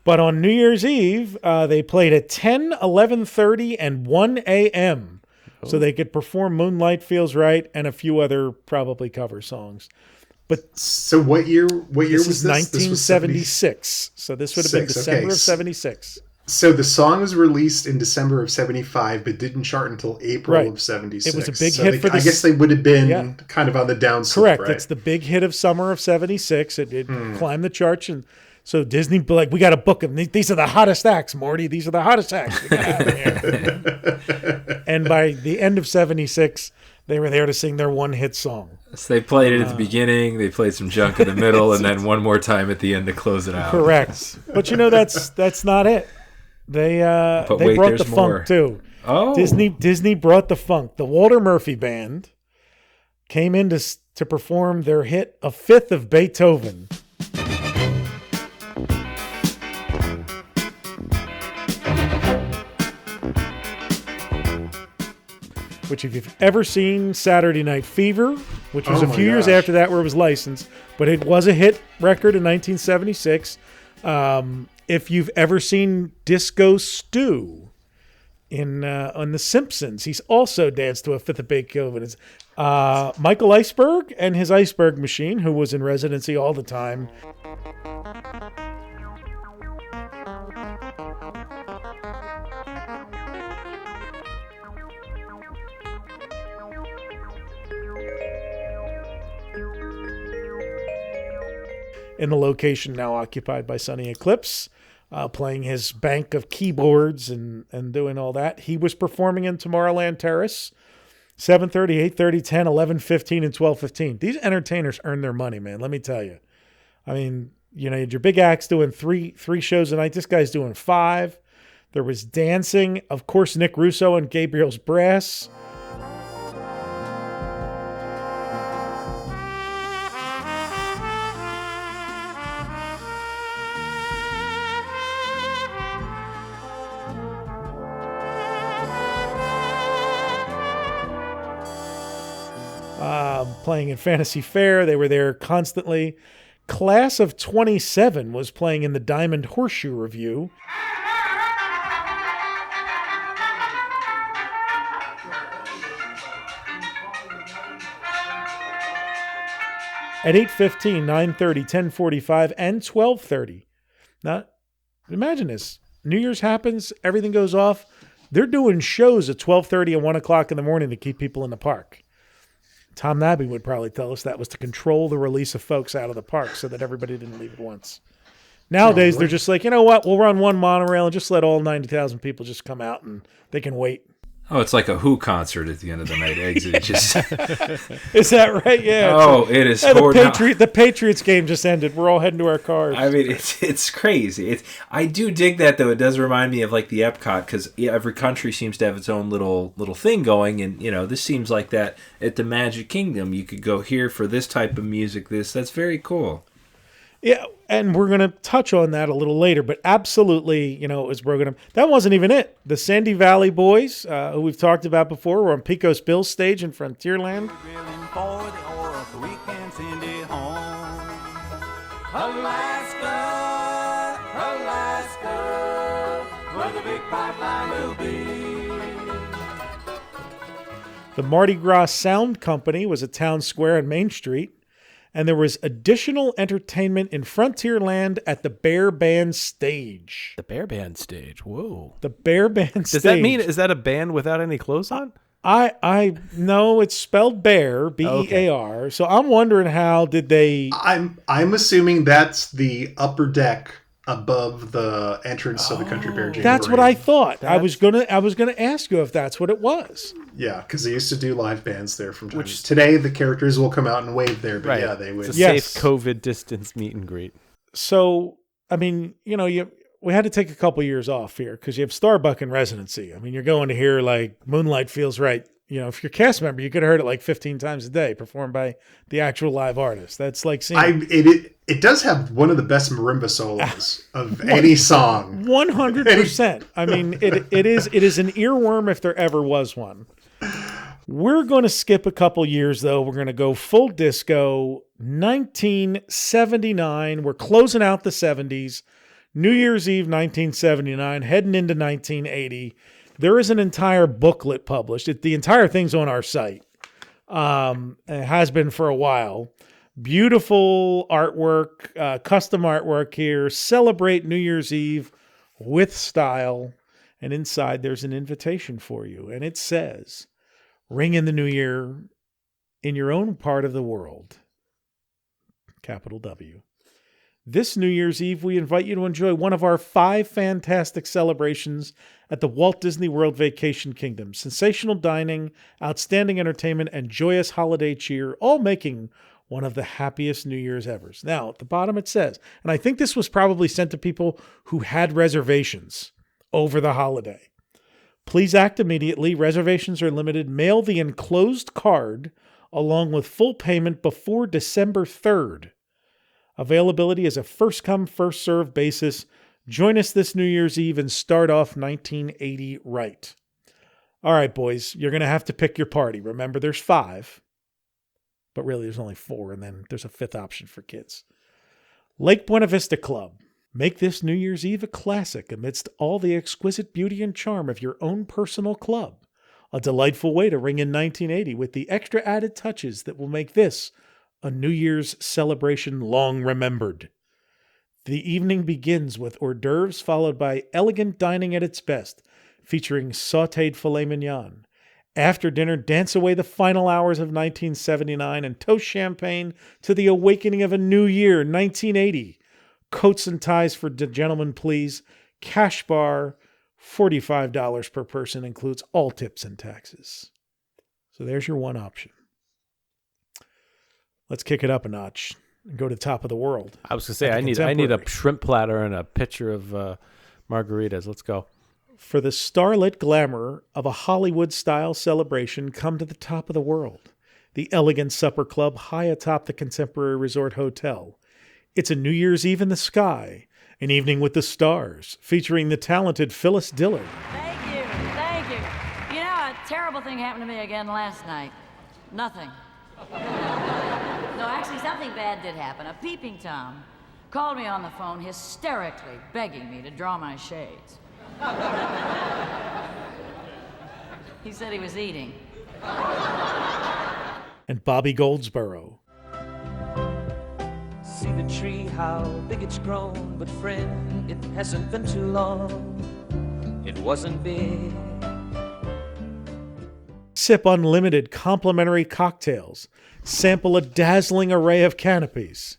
But on New Year's Eve, they played at 10, 11:30, and 1 a.m. So they could perform Moonlight Feels Right and a few other probably cover songs. But
so what year was this?
1976. So this would have been December of 76.
So the song was released in December of 75, but didn't chart until April of 76.
It was a big hit for
I guess they would have been kind of on the downslope.
Correct.
Right?
It's the big hit of summer of 76. It climbed the charts. And so Disney, we got to book them. These are the hottest acts, Morty. These are the hottest acts. We got out of here. And by the end of 76, they were there to sing their one hit song.
So they played it at the beginning, they played some junk in the middle, and then one more time at the end to close it out.
Correct. But that's not it. They brought the funk too.
Oh,
Disney brought the funk. The Walter Murphy Band came in to perform their hit "A Fifth of Beethoven." which if you've ever seen Saturday Night Fever, which was
Oh
a
my
few years
gosh.
after that where it was licensed, but it was a hit record in 1976. If you've ever seen Disco Stew on The Simpsons, he's also danced to a Fifth of Beethoven. It's Michael Iceberg and his Iceberg Machine, who was in residency all the time. In the location now occupied by Sonny Eclipse, playing his bank of keyboards and doing all that. He was performing in Tomorrowland Terrace, 7:30, 8:30, 10, 11:15, and 12:15. These entertainers earn their money, man. Let me tell you. I mean, you know, your big acts doing three shows a night. This guy's doing 5. There was dancing. Of course, Nick Russo and Gabriel's Brass. Playing in Fantasy Fair. They were there constantly. Class of 27 was playing in the Diamond Horseshoe Review. At 8:15, 9:30, 10:45, and 12:30. Now, imagine this. New Year's happens, everything goes off. They're doing shows at 12:30 and 1 o'clock in the morning to keep people in the park. Tom Nabby would probably tell us that was to control the release of folks out of the park so that everybody didn't leave at once. Nowadays, they're just like, you know what? We'll run one monorail and just let all 90,000 people just come out and they can wait.
Oh, it's like a Who concert at the end of the night exit. Just
Is that right? Yeah.
oh, it is.
The Patriots game just ended. We're all heading to our cars.
I mean, it's crazy. I do dig that, though. It does remind me of like the Epcot, because every country seems to have its own little thing going, and you know, this seems like that at the Magic Kingdom. You could go here for this type of music. That's very cool.
Yeah, and we're going to touch on that a little later, but absolutely, you know, it was broken up. That wasn't even it. The Sandy Valley Boys, who we've talked about before, were on Pecos Bill's stage in Frontierland.
Alaska, where the big pipeline will be.
The Mardi Gras Sound Company was at Town Square on Main Street. And there was additional entertainment in Frontierland at the Bear Band stage.
The Bear Band stage. Whoa.
The Bear Band stage.
Does that mean, is that a band without any clothes on?
I know it's spelled bear, B-E-A-R. Okay. So I'm wondering how did they...
I'm assuming that's the upper deck above the entrance to the Country Bear Jamboree.
That's what I thought. I was gonna ask you if that's what it was.
Yeah, because they used to do live bands there from time. Today the characters will come out and wave there, but yeah, they would.
It's a safe COVID distance meet and greet.
So I mean, you know, we had to take a couple years off here because you have Starbuck in residency. I mean, you're going to hear like Moonlight Feels Right. You know, if you're a cast member, you could have heard it like 15 times a day, performed by the actual live artist. That's like seeing...
It does have one of the best marimba solos of any song.
100%. I mean, it is an earworm if there ever was one. We're going to skip a couple years, though. We're going to go full disco. 1979. We're closing out the 70s. New Year's Eve, 1979, heading into 1980. There is an entire booklet published. The entire thing's on our site. It has been for a while. Beautiful artwork, custom artwork here. Celebrate New Year's Eve with style. And inside there's an invitation for you. And it says, ring in the new year in your own part of the world. Capital W. This New Year's Eve, we invite you to enjoy one of our 5 fantastic celebrations at the Walt Disney World Vacation Kingdom. Sensational dining, outstanding entertainment, and joyous holiday cheer, all making one of the happiest New Year's ever. Now, at the bottom it says, and I think this was probably sent to people who had reservations over the holiday. Please act immediately. Reservations are limited. Mail the enclosed card along with full payment before December 3rd. Availability is a first-come, first-served basis. Join us this New Year's Eve and start off 1980 right. All right, boys, you're going to have to pick your party. Remember, there's 5, but really there's only 4, and then there's a 5th option for kids. Lake Buena Vista Club. Make this New Year's Eve a classic amidst all the exquisite beauty and charm of your own personal club. A delightful way to ring in 1980 with the extra added touches that will make this a New Year's celebration long remembered. The evening begins with hors d'oeuvres followed by elegant dining at its best, featuring sautéed filet mignon. After dinner, dance away the final hours of 1979 and toast champagne to the awakening of a new year, 1980. Coats and ties for the gentlemen, please. Cash bar, $45 per person, includes all tips and taxes. So there's your one option. Let's kick it up a notch and go to the top of the world.
I was going to say, I need a shrimp platter and a pitcher of margaritas. Let's go.
For the starlit glamour of a Hollywood-style celebration, come to the top of the world. The elegant supper club high atop the Contemporary Resort Hotel. It's a New Year's Eve in the sky, an evening with the stars, featuring the talented Phyllis Diller.
Thank you. You know, a terrible thing happened to me again last night. Nothing. No, actually, something bad did happen. A peeping Tom called me on the phone hysterically begging me to draw my shades. He said he was eating.
And Bobby Goldsboro.
See the tree, how big it's grown, but friend, it hasn't been too long. It wasn't big.
Sip unlimited complimentary cocktails. Sample a dazzling array of canopies.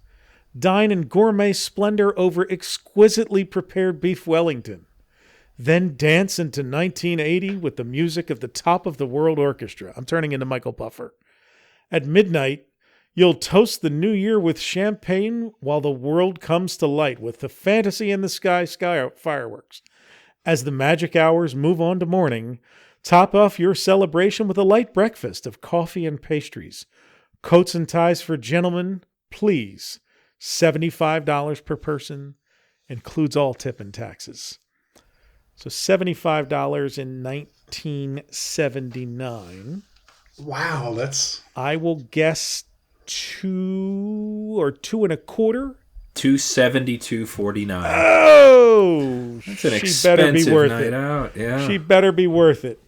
Dine in gourmet splendor over exquisitely prepared beef Wellington. Then dance into 1980 with the music of the Top of the World Orchestra. I'm turning into Michael Buffer. At midnight, you'll toast the new year with champagne while the world comes to light with the Fantasy in the Sky fireworks. As the magic hours move on to morning, top off your celebration with a light breakfast of coffee and pastries. Coats and ties for gentlemen, please. $75 per person, includes all tip and taxes. So $75 in 1979.
Wow, that's...
I will guess 2 or 2 1/4.
$272.49.
Oh,
that's an
she better be worth
night
it.
Out. Yeah,
she better be worth it.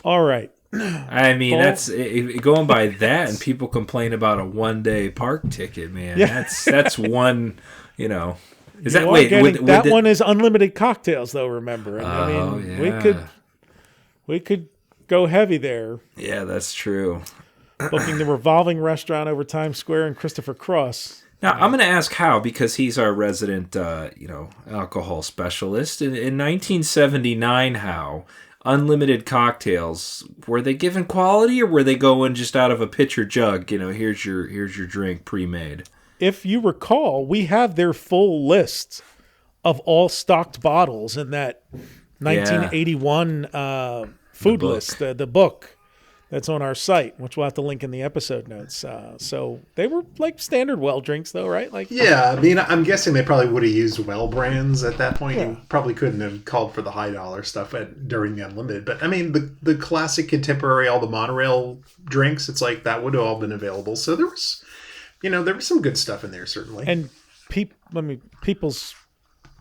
All right.
I mean, that's going by that, and people complain about a one-day park ticket. Man,
yeah.
that's one. You know, is that
that one is unlimited cocktails though? Remember, I mean,
yeah.
we could go heavy there.
Yeah, that's true.
Booking the revolving restaurant over Times Square and Christopher Cross.
Now, I'm going to ask Hal, because he's our resident, alcohol specialist. In 1979, Hal, unlimited cocktails, were they given quality, or were they going just out of a pitcher jug? You know, here's your drink pre-made.
If you recall, we have their full list of all stocked bottles in that 1981 food list, the book. That's on our site, which we'll have to link in the episode notes. So they were like standard well drinks, though, right? Like,
yeah, I mean, I'm guessing they probably would have used well brands at that point. Yeah. You probably couldn't have called for the high dollar stuff during the unlimited. But I mean, the classic contemporary, all the monorail drinks, it's like that would have all been available. So there was, there was some good stuff in there, certainly.
And people's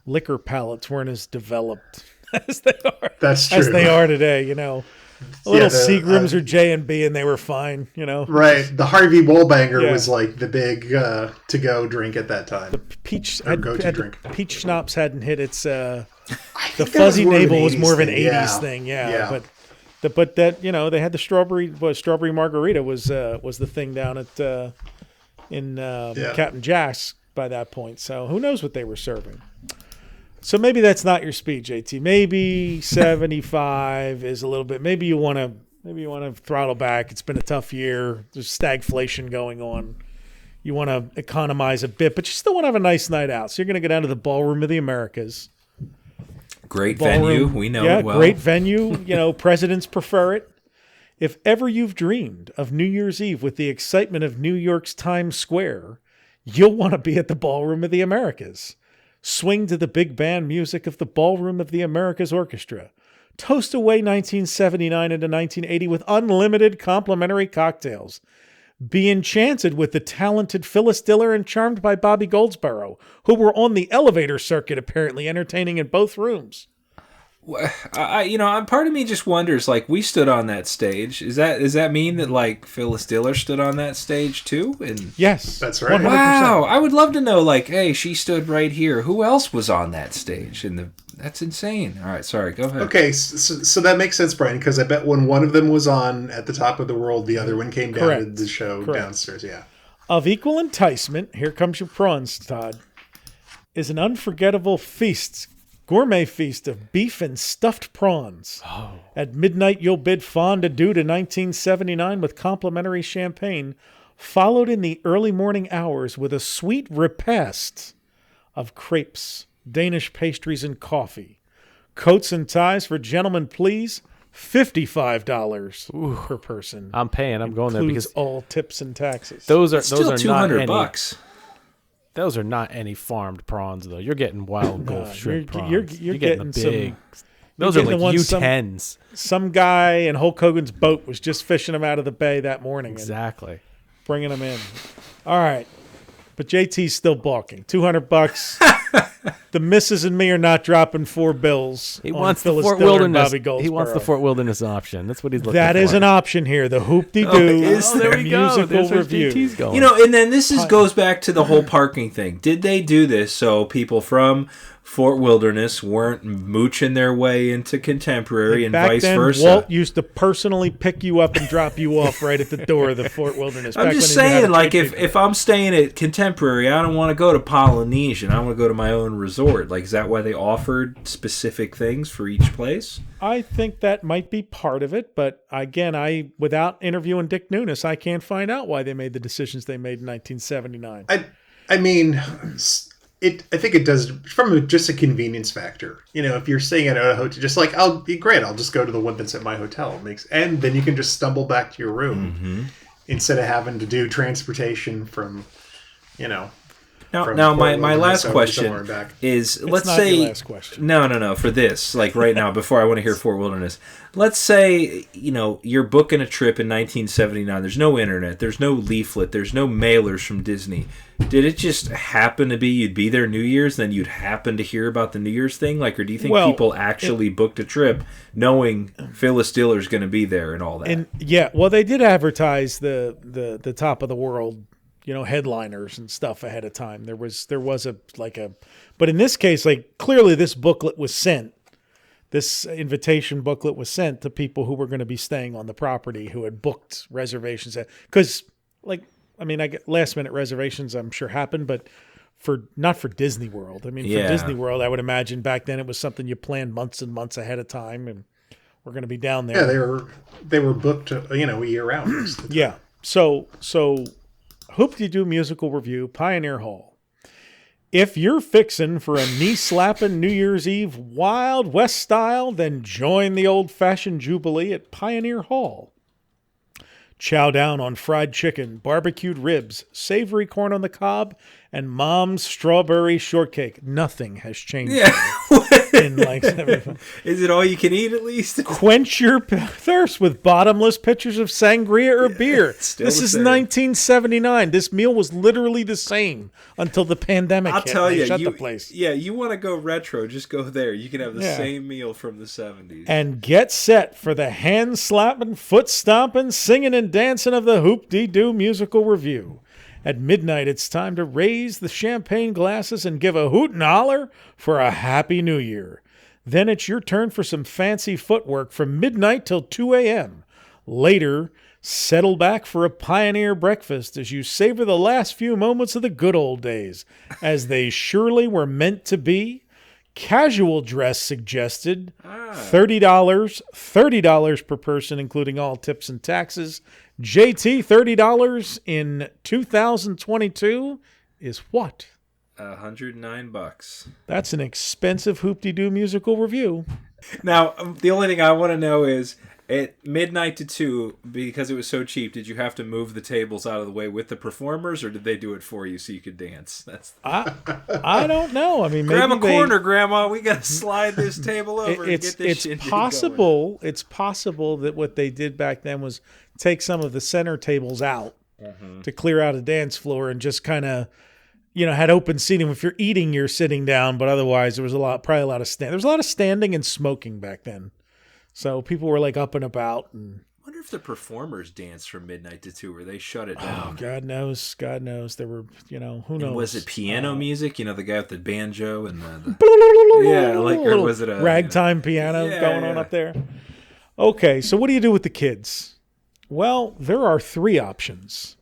liquor palates weren't as developed as they are.
That's true.
As they are today, A little Seagrams or J&B, and they were fine,
Right. The Harvey Wallbanger was like the big to-go drink at that time.
The peach
drink.
Peach schnapps hadn't hit its. The fuzzy navel was more of an 80s thing, yeah. But that they had the strawberry margarita was the thing down at in Captain Jack's by that point. So who knows what they were serving. So maybe that's not your speed, JT. Maybe 75 is a little bit. Maybe you want to throttle back. It's been a tough year. There's stagflation going on. You want to economize a bit, but you still want to have a nice night out. So you're going to go down to the Ballroom of the Americas.
Great venue. We know it well.
Great venue. Presidents prefer it. If ever you've dreamed of New Year's Eve with the excitement of New York's Times Square, you'll want to be at the Ballroom of the Americas. Swing to the big band music of the Ballroom of the Americas Orchestra. Toast away 1979 into 1980 with unlimited complimentary cocktails. Be enchanted with the talented Phyllis Diller and charmed by Bobby Goldsboro, who were on the elevator circuit apparently entertaining in both rooms.
Part of me just wonders, like, we stood on that stage. Does that mean that, like, Phyllis Diller stood on that stage too? And
yes,
that's right.
100%.
Wow, I would love to know, like, hey, she stood right here. Who else was on that stage? That's insane. All right, sorry, go ahead.
Okay, so that makes sense, Brian, because I bet when one of them was on at the top of the world, the other one came down to the show downstairs. Yeah.
Of equal enticement, here comes your prawns, Todd, is an unforgettable gourmet feast of beef and stuffed prawns. Oh. At midnight, you'll bid fond adieu to 1979 with complimentary champagne, followed in the early morning hours with a sweet repast of crepes, Danish pastries, and coffee. Coats and ties for gentlemen, please. $55 per person.
I'm paying. I'm going there because
all tips and taxes.
Those are
$200.
Those are not any farmed prawns, though. You're getting wild Gulf shrimp prawns.
You're getting
the big.
Those
are like U10s.
Some guy in Hulk Hogan's boat was just fishing them out of the bay that morning.
Exactly.
Bringing them in. All right. But JT's still balking. $200. The missus and me are not dropping $4.
He wants the Fort Wilderness. He wants the Fort Wilderness option. That's what he's looking for.
That is an option here. The Hoop-de-Doo
there we go.
musical review.
You know, and then this goes back to the whole parking thing. Did they do this so people from Fort Wilderness weren't mooching their way into Contemporary and vice versa?
Walt used to personally pick you up and drop you off right at the door of the Fort Wilderness.
I'm just saying, like, if I'm staying at Contemporary, I don't want to go to Polynesian. I want to go to my own resort. Like, is that why they offered specific things for each place?
I think that might be part of it, but again, without interviewing Dick Nunes, I can't find out why they made the decisions they made in 1979.
I mean, I think it does from just a convenience factor. You know, if you're staying at a hotel, just like, I'll just go to the one that's at my hotel. And then you can just stumble back to your room instead of having to do transportation from,
Now, my last question is, let's say,
your last question.
No, for this, like right now, before I want to hear Fort Wilderness, let's say, you're booking a trip in 1979. There's no internet, there's no leaflet, there's no mailers from Disney. Did it just happen to be you'd be there New Year's, then you'd happen to hear about the New Year's thing? Like, or do you think people actually booked a trip knowing Phyllis Diller's going to be there and all that?
And yeah, well, they did advertise the top of the world, headliners and stuff ahead of time. There was but in this case, like, clearly this booklet was sent. This invitation booklet was sent to people who were going to be staying on the property who had booked reservations. Because, I get last minute reservations, I'm sure happened, but not for Disney World. I mean, for Disney World, I would imagine back then it was something you planned months and months ahead of time, and we're going to be down there.
Yeah, they were booked, a year round.
Yeah. So Hoop-de-Doo musical review, Pioneer Hall. If you're fixin' for a knee-slapping New Year's Eve Wild West style, then join the old-fashioned jubilee at Pioneer Hall. Chow down on fried chicken, barbecued ribs, savory corn on the cob, and Mom's strawberry shortcake. Nothing has changed. In everything.
Is it all you can eat at least?
Quench your thirst with bottomless pitchers of sangria or beer. This is 1979. This meal was literally the same until the pandemic hit.
I'll tell you,
shut the place.
Yeah, you want to go retro, just go there. You can have the same meal from the 70s.
And get set for the hand-slapping, foot-stomping, singing and dancing of the Hoop-de-Doo musical review. At midnight, it's time to raise the champagne glasses and give a hoot and holler for a happy new year. Then it's your turn for some fancy footwork from midnight till 2 a.m. Later, settle back for a Pioneer breakfast as you savor the last few moments of the good old days, as they surely were meant to be. Casual dress suggested. $30 per person, including all tips and taxes. JT, $30 in 2022 is what?
$109.
That's an expensive Hoop-de-Doo musical review.
Now, the only thing I want to know is, at midnight to 2, because it was so cheap, did you have to move the tables out of the way with the performers, or did they do it for you so you could dance?
I don't know. I mean,
grab
maybe
a corner, Grandma. We got to slide this table over and get this shit
possible. It's possible that what they did back then was take some of the center tables out to clear out a dance floor and just kind of, had open seating. If you're eating, you're sitting down, but otherwise there was probably a lot of there was a lot of standing and smoking back then. So people were like up and about. And
I wonder if the performers danced from midnight to 2, or they shut it down.
Oh, God knows. God knows. There were, who knows?
And was it piano music? The guy with the banjo and the or was it a
ragtime piano going on up there? Okay, so what do you do with the kids? Well, there are 3 options: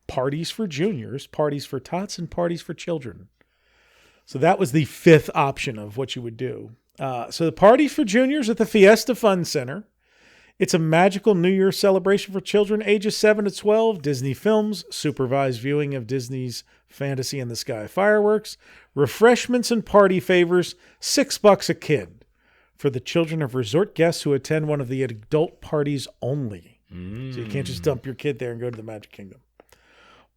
parties for juniors, parties for tots, and parties for children. So that was the 5th option of what you would do. So the party for juniors at the Fiesta Fun Center. It's a magical New Year's celebration for children ages 7 to 12. Disney films, supervised viewing of Disney's Fantasy in the Sky fireworks, refreshments and party favors, $6 a kid for the children of resort guests who attend one of the adult parties only. So you can't just dump your kid there and go to the Magic Kingdom.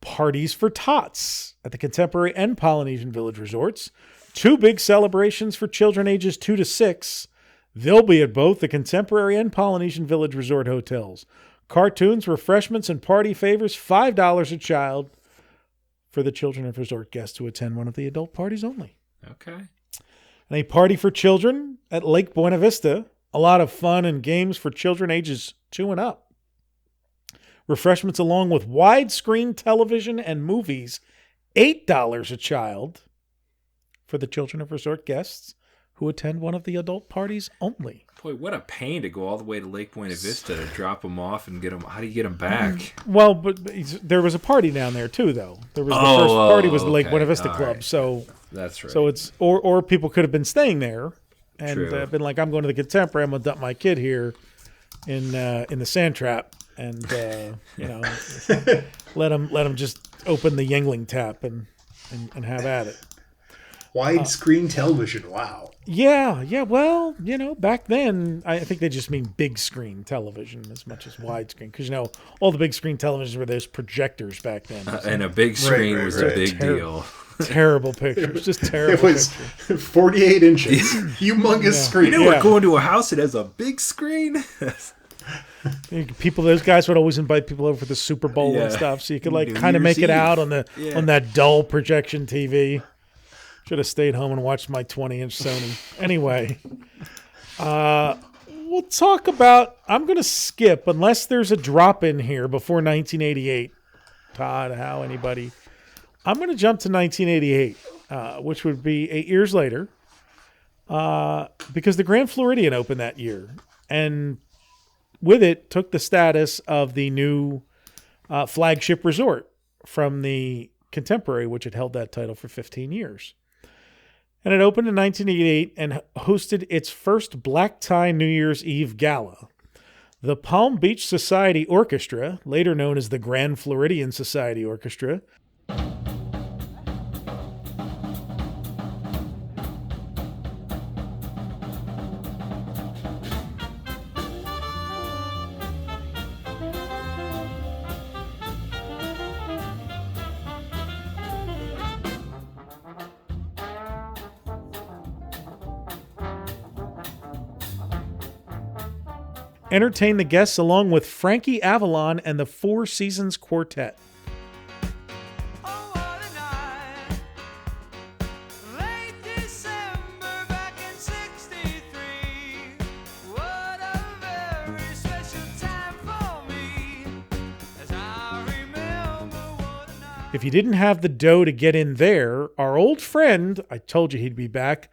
Parties for tots at the Contemporary and Polynesian Village resorts. 2 big celebrations for children ages 2 to 6. They'll be at both the Contemporary and Polynesian Village resort hotels. Cartoons, refreshments, and party favors, $5 a child for the children of resort guests who attend one of the adult parties only.
Okay.
And a party for children at Lake Buena Vista. A lot of fun and games for children ages 2 and up. Refreshments along with widescreen television and movies, $8 a child for the children of resort guests who attend one of the adult parties only.
Boy, what a pain to go all the way to Lake Buena Vista to drop them off and get them. How do you get them back?
Well, but there was a party down there too, though. There was the first party was the Lake Buena Vista Club, right. So
that's right.
So it's or people could have been staying there and been like, I'm going to the Contemporary. I'm going to dump my kid here in the Sand Trap, and let them just open the Yuengling tap and have at it.
Widescreen television, wow.
Yeah. Well, back then, I think they just mean big screen television as much as widescreen. Because, all the big screen televisions were those projectors back then.
And a big screen was a big deal.
Terrible pictures. Just terrible
It was 48 inches. Humongous screen.
We're going to a house that has a big screen?
Those guys would always invite people over for the Super Bowl and stuff. So you could kind of make it out on that dull projection TV. Should have stayed home and watched my 20-inch Sony. Anyway, we'll talk about. I'm going to skip unless there's a drop in here before 1988. Todd, how, anybody? I'm going to jump to 1988, which would be 8 years later, because the Grand Floridian opened that year, and with it took the status of the new flagship resort from the Contemporary, which had held that title for 15 years. And it opened in 1988 and hosted its first black tie New Year's Eve gala. The Palm Beach Society Orchestra, later known as the Grand Floridian Society Orchestra, entertained the guests along with Frankie Avalon and the Four Seasons Quartet. If you didn't have the dough to get in there, our old friend, I told you he'd be back,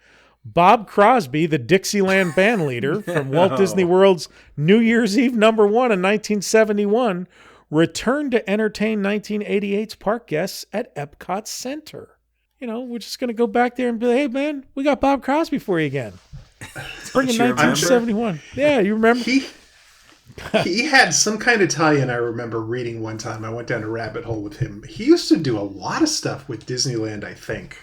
Bob Crosby, the Dixieland band leader from Walt Disney World's New Year's Eve #1 in 1971, returned to entertain 1988's park guests at Epcot Center. We're just going to go back there and be like, hey, man, we got Bob Crosby for you again. Bring in 1971. Yeah, you remember?
He had some kind of tie-in I remember reading one time. I went down a rabbit hole with him. He used to do a lot of stuff with Disneyland, I think.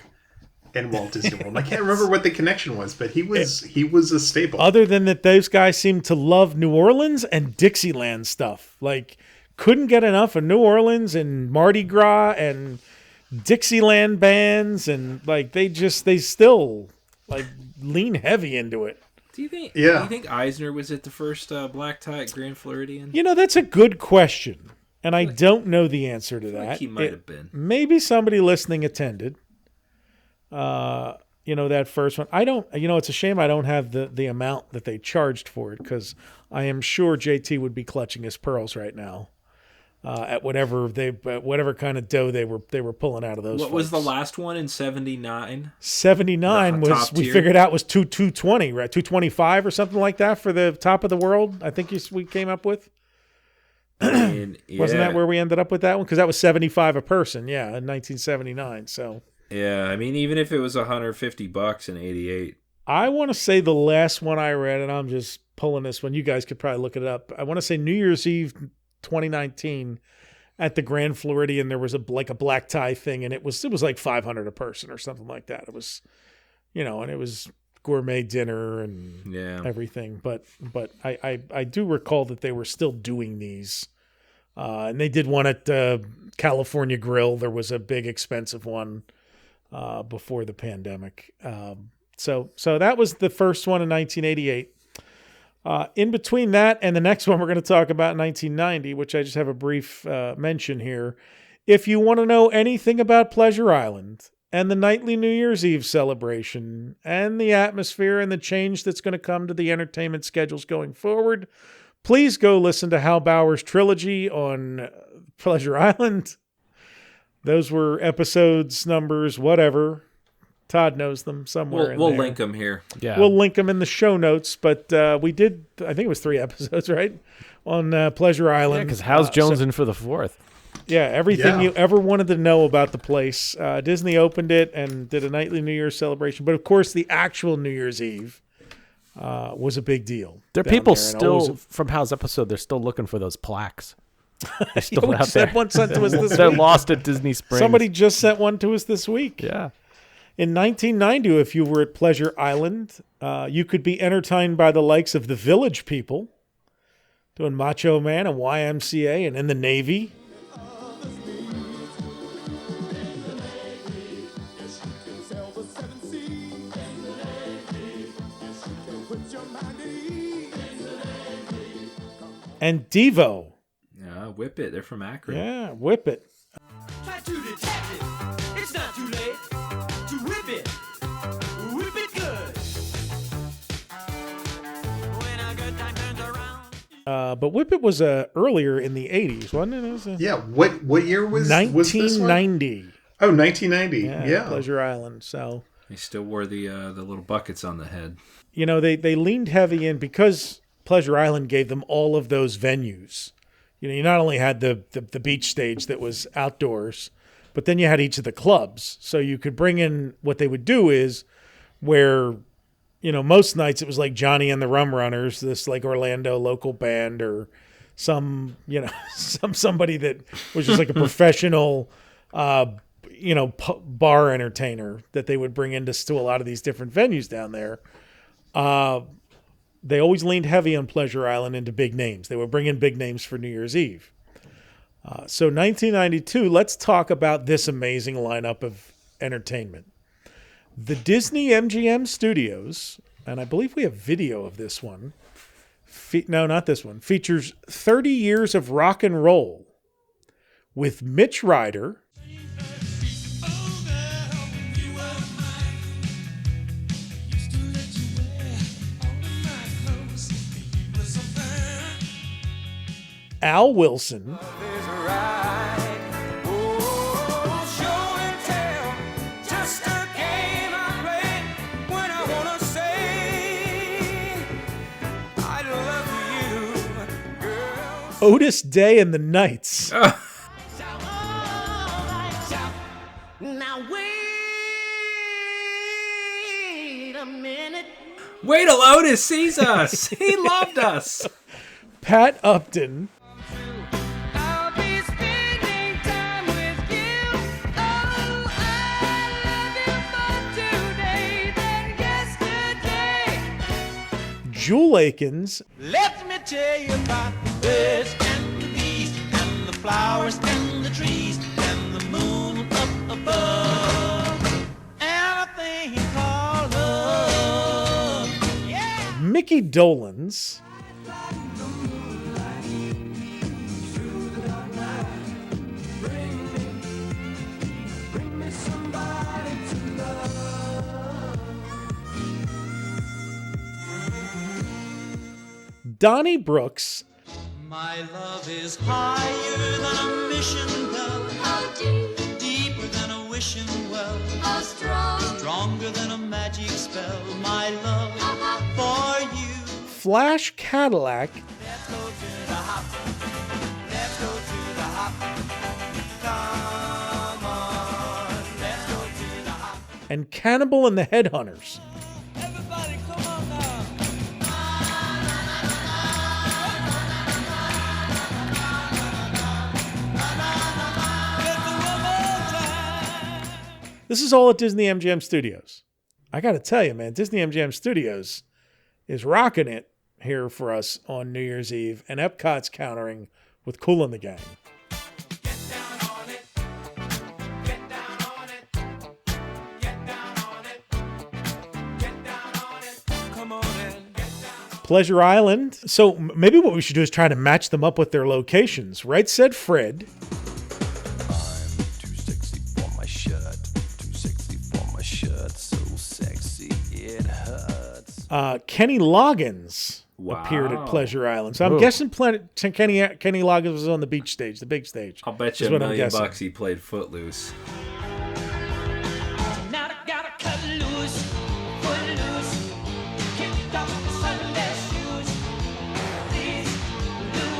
in Walt Disney World. I can't remember what the connection was, but he was a staple.
Other than that, those guys seemed to love New Orleans and Dixieland stuff. Like, couldn't get enough of New Orleans and Mardi Gras and Dixieland bands, and like they still like lean heavy into it.
Do you think?
Yeah.
Do you think Eisner was at the first black tie at Grand Floridian?
You know, that's a good question, and I don't know the answer to that.
Like he might have been.
Maybe somebody listening attended. You know, that first one. I don't. You know, it's a shame I don't have the amount that they charged for it, because I am sure JT would be clutching his pearls right now. At whatever kind of dough they were pulling out of those.
What
folks.
was the last one in 79?
79
The
was,
top
we
tier?
figured out, was 220, right? 225 or something like that for the top of the world. I think we came up with.
And,
Wasn't that where we ended up with that one? Because that was 75 a person, yeah, in 1979. So
Yeah, I mean, even if it was $150 in 88.
I want to say the last one I read, and I'm just pulling this one. You guys could probably look it up. I want to say New Year's Eve 2019 at the Grand Floridian, there was a black tie thing, and it was like $500 a person or something like that. It was, you know, and it was gourmet dinner and everything. But I do recall that they were still doing these, and they did one at California Grill. There was a big expensive one before the pandemic. So that was the first one in 1988. In between that and the next one we're going to talk about in 1990, which I just have a brief mention here. If you want to know anything about Pleasure Island and the nightly New Year's Eve celebration and the atmosphere and the change that's going to come to the entertainment schedules going forward, please go listen to Hal Bauer's trilogy on Pleasure Island. Those were episodes, numbers, whatever. Todd knows them somewhere.
We'll link them here.
Yeah.
We'll link them in the show notes. But we did, I think it was 3 episodes, right? On Pleasure Island.
Yeah, because how's Jones in for the 4th?
Yeah, everything you ever wanted to know about the place. Disney opened it and did a nightly New Year's celebration. But, of course, the actual New Year's Eve was a big deal.
There are people still, from Hal's episode, they're still looking for those plaques. They're still out there.
One sent to us this
They're
week.
lost at Disney Springs.
Somebody just sent one to us this week.
Yeah.
In 1990, if you were at Pleasure Island, you could be entertained by the likes of the Village People, doing Macho Man and YMCA, and in the Navy. And Devo.
Yeah, Whip It. They're from Akron.
Yeah, Whip It.
Try to detect it. It's not too late to whip it. Whip it good. When a good time turns around.
But Whip It was earlier in the 80s, wasn't it? It was
Yeah, what year was this one?
1990.
Oh, 1990. Yeah.
Pleasure Island. So
They still wore the little buckets on the head.
you know, they leaned heavy in because Pleasure Island gave them all of those venues. You know, you not only had the beach stage that was outdoors, but then you had each of the clubs. So you could bring in, what they would do is where, you know, most nights it was like Johnny and the Rum Runners, this like Orlando local band, or some, you know, somebody that was just like a professional, you know, bar entertainer that they would bring into a lot of these different venues down there. They always leaned heavy on Pleasure Island into big names. They would bring in big names for New Year's Eve. So 1992, let's talk about this amazing lineup of entertainment. The Disney MGM Studios, and I believe we have video of this one. No, not this one. Features 30 years of rock and roll with Mitch Ryder, Al Wilson, Otis Day and the Knights.
Now wait a minute.
Wait till Otis sees us. He loved us.
Pat Upton,
I'll be spending time with you. Oh, I love you
Jewel Akins,
Let me tell you about the birds and the bees and the flowers and the trees and the moon up above and a thing called love. Yeah.
Mickey Dolenz, Donnie Brooks,
My love is higher than a mission bell. How deep? Deeper than a wishing well. How strong? Stronger than a magic spell. My love for you.
Flash Cadillac,
Let's go to the hop. Let's go to the hop. Come on. Let's go to the hop.
and Cannibal and the Headhunters.
Everybody, come on now. Let's do one more time.
This is all at Disney MGM Studios. I got to tell you, man, Disney MGM Studios is rocking it here for us on New Year's Eve, and Epcot's countering with Kool and the Gang.
Get down on it. Get down on it. Get down on it. Get down on it. Come on and get down.
Pleasure Island. So maybe what we should do is try to match them up with their locations. Right, said Fred.
Too sexy for my shirt. Too sexy for my shirt. So sexy it hurts.
Kenny Loggins appeared at
Wow.
Pleasure Island. So I'm
Ooh.
guessing Kenny Loggins was on the beach stage, the big stage.
I'll bet
is
you
what
$1
I'm
million
guessing.
bucks he played Footloose.
Now I gotta cut loose, foot loose. Kick off the Sunday shoes. Please,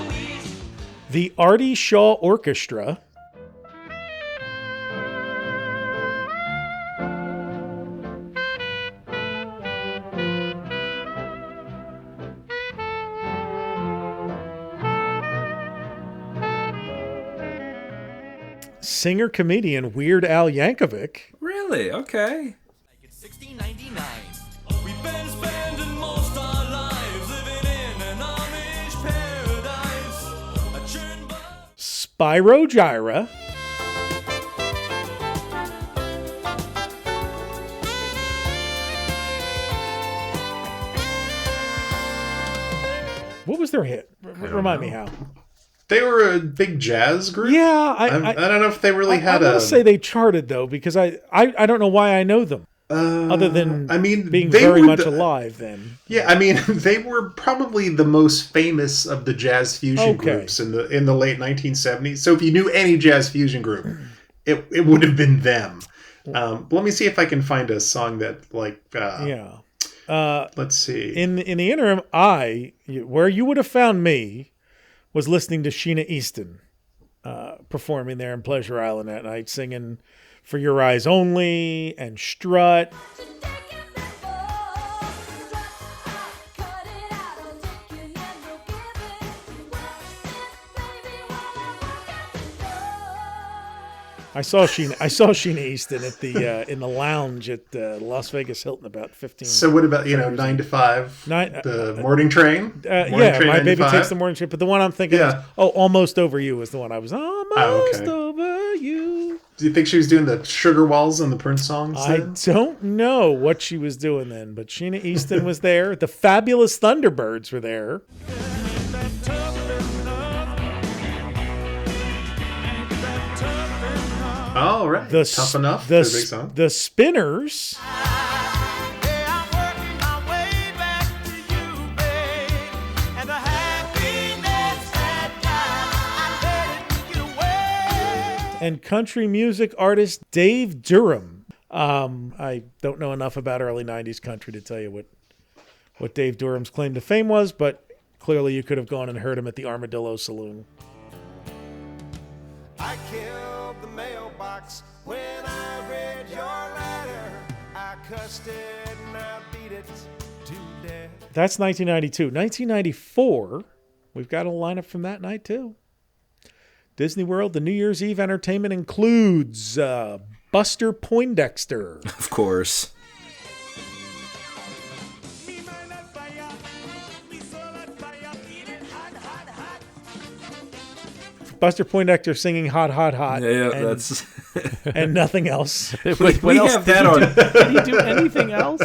Louise.
The Artie Shaw Orchestra. Singer-comedian Weird Al Yankovic.
Really? Okay.
It's 1699. We've been spending most our lives living in an Amish paradise. A churn by
Spyro Gyra. What was their hit? Remind me how.
They were a big jazz group.
Yeah,
I don't know if they really had
I
a.
want to say they charted though, because I don't know why I know them other than
I mean,
being
they
very
were
much
the-
alive then.
Yeah, I mean, they were probably the most famous of the jazz fusion
Okay.
groups in the late 1970s. So if you knew any jazz fusion group, it would have been them. Let me see if I can find a song that
Yeah.
Let's see.
In the interim, where you would have found me was listening to Sheena Easton performing there in Pleasure Island that night, singing For Your Eyes Only and Strut. I saw Sheena Easton at the in the lounge at Las Vegas Hilton about 15.
So what about 9 to 5? The morning train. Morning
Yeah,
train
My
9 to
Baby
5?
Takes the Morning Train. But the one I'm thinking
Yeah.
is, Almost Over You was the one I was almost
okay.
over you.
Do you think she was doing the Sugar Walls and the Prince songs?
I
then?
don't know what she was doing then, but Sheena Easton was there. The Fabulous Thunderbirds were there.
All right. Tough Enough.
The,
The big song.
the Spinners.
and the happiness had died. I let it get away.
And country music artist Dave Durham. I don't know enough about early 90s country to tell you what Dave Durham's claim to fame was, but clearly you could have gone and heard him at the Armadillo Saloon.
I killed the mailbox when I read your letter. I cussed it and I beat it to death.
That's 1992. 1994, we've got a lineup from that night too. Disney World, the New Year's Eve entertainment includes Buster Poindexter.
Of course.
Buster Poindexter singing "Hot, Hot, Hot."
Yeah,
and,
that's
and nothing else.
we have that on.
Did he do anything else?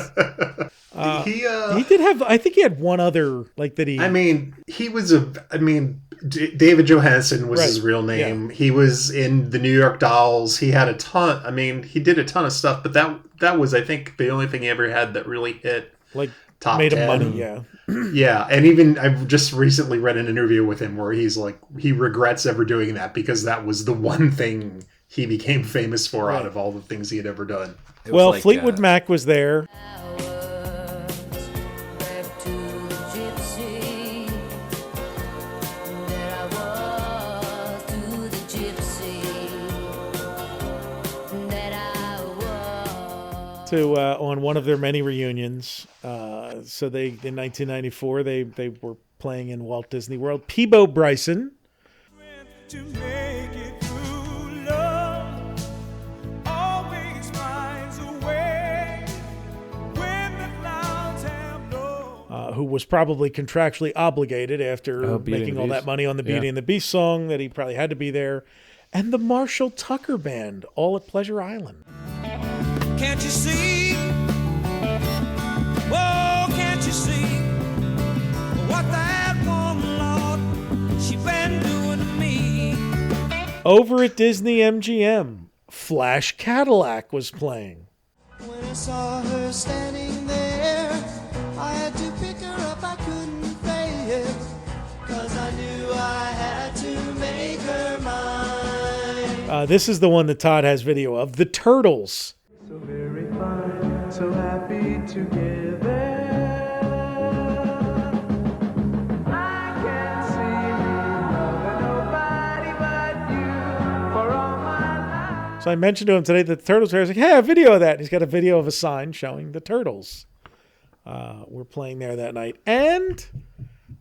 He did have. I think he had one other like that.
I mean, he was David Johansen was his real name.
Yeah.
He was in the New York Dolls. He had a ton. I mean, he did a ton of stuff, but that was, I think, the only thing he ever had that really hit
like
top
made
10.
him money. Yeah.
Yeah, and even I've just recently read an interview with him where he's like, he regrets ever doing that because that was the one thing he became famous for out of all the things he had ever done.
Well, Fleetwood Mac was there. On one of their many reunions. So they in 1994 they were playing in Walt Disney World. Peabo Bryson.
To make it through love, always finds a way when the clouds have no.
Who was probably contractually obligated after
Beauty
making
and the
all
Beast.
that money on the Beauty and the Beast song that he probably had to be there. And the Marshall Tucker Band, all at Pleasure Island.
Can't you see? Whoa, can't you see what that woman, Lord, she been doing to me?
Over at Disney MGM, Flash Cadillac was playing.
When I saw her standing there, I had to pick her up, I couldn't fail, 'cause I knew I had to make her mine.
This is the one that Todd has video of. The Turtles.
So very fine, so happy together. I can't see me loving nobody but you for all my life.
So I mentioned to him today that the Turtles are. I was like, hey, a video of that. And he's got a video of a sign showing the Turtles. We're playing there that night. And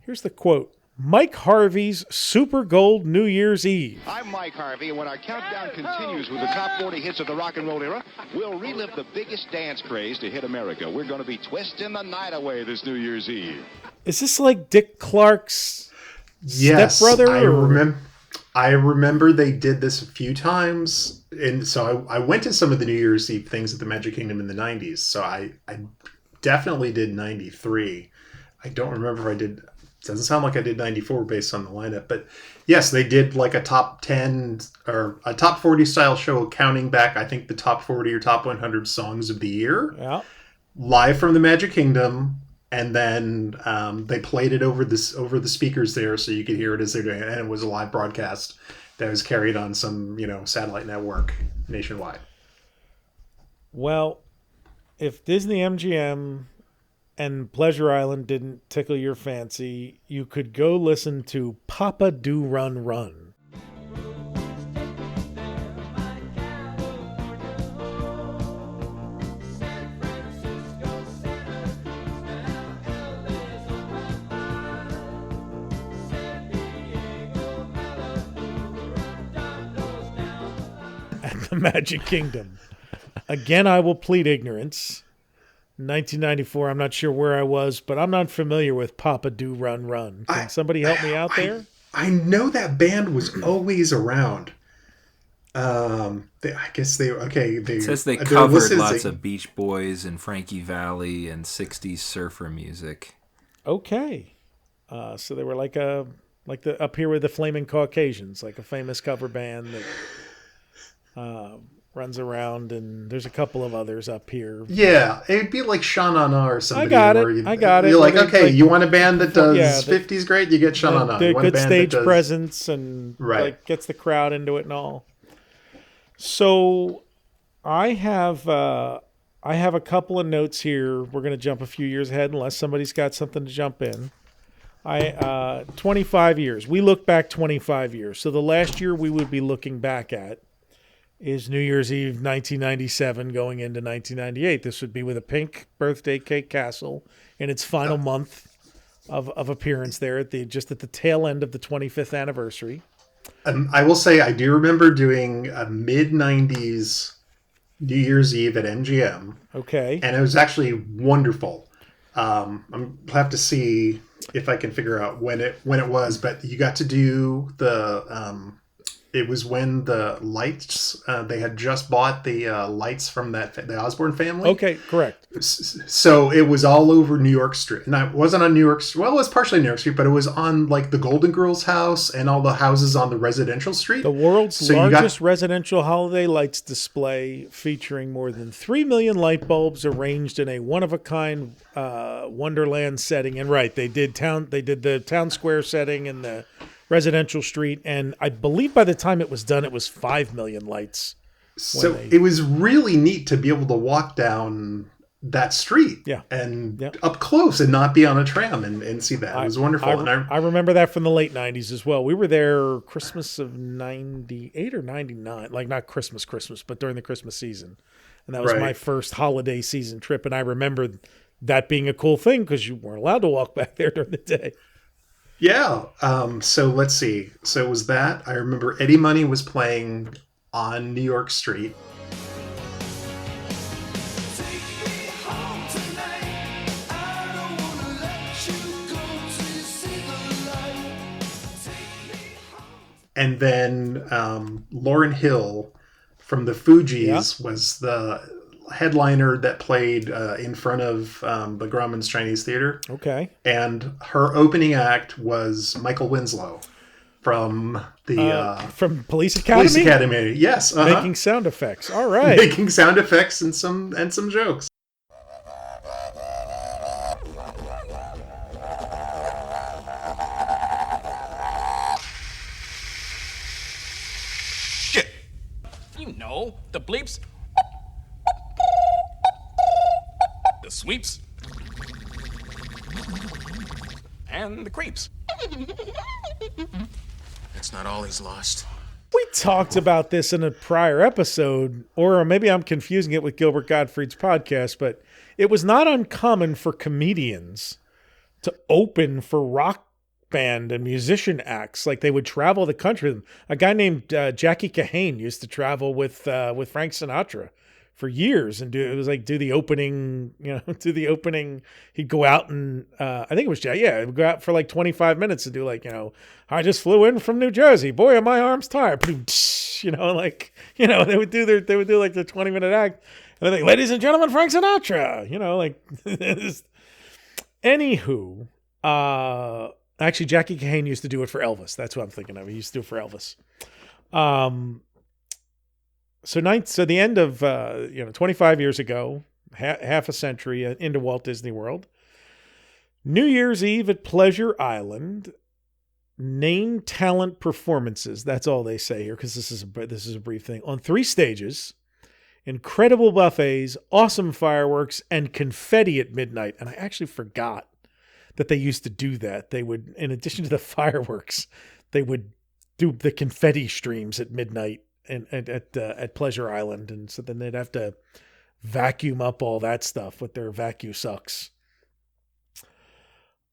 here's the quote. Mike Harvey's Super Gold New Year's Eve.
I'm Mike Harvey, and when our countdown continues with the top 40 hits of the rock and roll era, we'll relive the biggest dance craze to hit America. We're going to be twisting the night away this New Year's Eve.
Is this like Dick Clark's
Yes,
stepbrother?
I remember they did this a few times, and so I went to some of the New Year's Eve things at the Magic Kingdom in the 90s. So I definitely did 93. I don't remember if I did. Doesn't sound like I did 94 based on the lineup, but yes, they did like a top 10 or a top 40 style show, counting back, I think, the top 40 or top 100 songs of the year.
Yeah.
Live from the Magic Kingdom. And then they played it over the speakers there, so you could hear it as they're doing it. And it was a live broadcast that was carried on some, satellite network nationwide.
Well, if Disney MGM and Pleasure Island didn't tickle your fancy, you could go listen to Papa Do Run Run. At the Magic Kingdom. Again, I will plead ignorance. 1994, I'm not sure where I was, but I'm not familiar with Papa Do Run Run. Can somebody help me out there?
I know that band was always around. I guess they
It says they covered lots of Beach Boys and Frankie Valli and 60s surfer music.
Okay. So they were like the up here with the Flaming Caucasians, like a famous cover band that runs around, and there's a couple of others up here.
Yeah, it'd be like Sha Na Na or somebody.
I got it.
You're like,
Where
okay,
like,
you want a band that does
yeah,
50s great? You get Sha Na Na.
The
You want a
good
band
stage
that does...
presence and like gets the crowd into it and all. So I have a couple of notes here. We're going to jump a few years ahead unless somebody's got something to jump in. 25 years. We look back 25 years. So the last year we would be looking back at is New Year's Eve 1997 going into 1998. This would be with a pink birthday cake castle in its final month of appearance there at the tail end of the 25th anniversary.
I will say I do remember doing a mid-90s New Year's Eve at MGM.
Okay.
And it was actually wonderful. I'll have to see if I can figure out when it was, but you got to do the It was when the lights, they had just bought the lights from the Osborne family.
Okay, correct.
So it was all over New York Street. And it wasn't on New York Street. Well, it was partially New York Street, but it was on like the Golden Girls house and all the houses on the residential street.
The world's largest residential holiday lights display featuring more than 3 million light bulbs arranged in a one-of-a-kind Wonderland setting. And right, they did the town square setting and the residential street, and I believe by the time it was done, it was 5 million lights.
So it was really neat to be able to walk down that street and up close and not be on a tram and see that. It was wonderful.
I remember that from the late 90s as well. We were there Christmas of 98 or 99, like not Christmas, but during the Christmas season. And that was my first holiday season trip, and I remember that being a cool thing because you weren't allowed to walk back there during the day.
Yeah. So let's see. So it was that. I remember Eddie Money was playing on New York Street. And then Lauryn Hill from the Fugees was the headliner that played in front of the Grauman's Chinese Theater.
Okay.
And her opening act was Michael Winslow from
from Police Academy?
Police Academy, yes.
Making sound effects. All right.
Making sound effects and some jokes.
Shit. You know, the bleeps. The sweeps. And the creeps. That's not all he's lost.
We talked about this in a prior episode, or maybe I'm confusing it with Gilbert Gottfried's podcast, but it was not uncommon for comedians to open for rock band and musician acts. Like they would travel the country. A guy named Jackie Kahane used to travel with Frank Sinatra for years and do the opening, he'd go out and I think it was he'd go out for like 25 minutes and do I just flew in from New Jersey, boy are my arms tired, they would do like the 20-minute act and they're like, ladies and gentlemen, Frank Sinatra, anywho, actually Jackie Kahane used to do it for Elvis. That's what I'm thinking of. He used to do it for Elvis. So the end of 25 years ago, half a century into Walt Disney World, New Year's Eve at Pleasure Island, name talent performances. That's all they say here because this is a brief thing on 3 stages, incredible buffets, awesome fireworks, and confetti at midnight. And I actually forgot that they used to do that. They would, in addition to the fireworks, they would do the confetti streams at midnight. At Pleasure Island, and so then they'd have to vacuum up all that stuff with their vacuum sucks.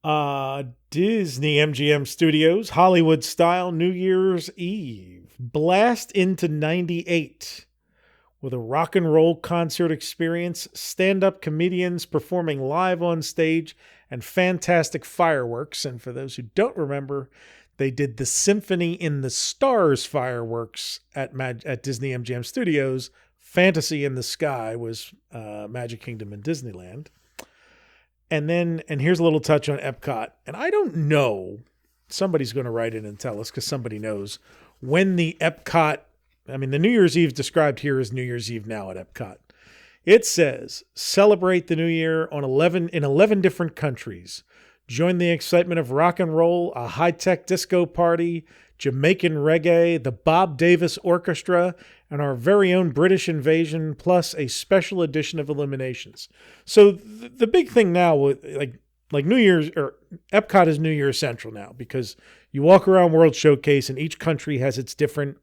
Disney MGM Studios, Hollywood style New Year's Eve, blast into 98 with a rock and roll concert experience, stand-up comedians performing live on stage, and fantastic fireworks. And for those who don't remember, they did the Symphony in the Stars fireworks at Disney MGM Studios. Fantasy in the Sky was Magic Kingdom and Disneyland. And here's a little touch on Epcot. And I don't know, somebody's going to write in and tell us because somebody knows, when the Epcot, the New Year's Eve described here is New Year's Eve now at Epcot. It says, celebrate the New Year in 11 different countries. Join the excitement of rock and roll, a high-tech disco party, Jamaican reggae, the Bob Davis Orchestra, and our very own British Invasion, plus a special edition of Illuminations. So the big thing now, like New Year's, or Epcot is New Year's Central now, because you walk around World Showcase and each country has its different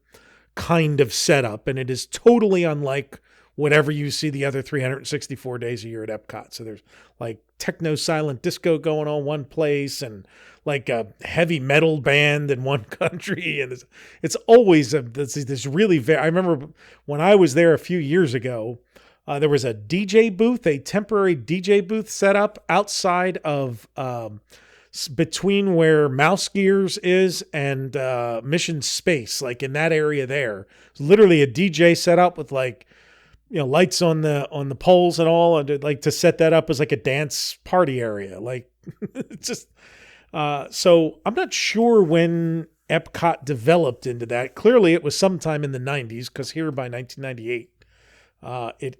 kind of setup, and it is totally unlike whatever you see the other 364 days a year at Epcot. So there's like techno silent disco going on one place and like a heavy metal band in one country. And it's always this really, I remember when I was there a few years ago, there was a DJ booth, a temporary DJ booth set up outside of between where Mouse Gears is and Mission Space, like in that area there. It's literally a DJ set up with like, lights on the poles and all, and like to set that up as like a dance party area. Like it's just so I'm not sure when Epcot developed into that. Clearly it was sometime in the 90s, because here by 1998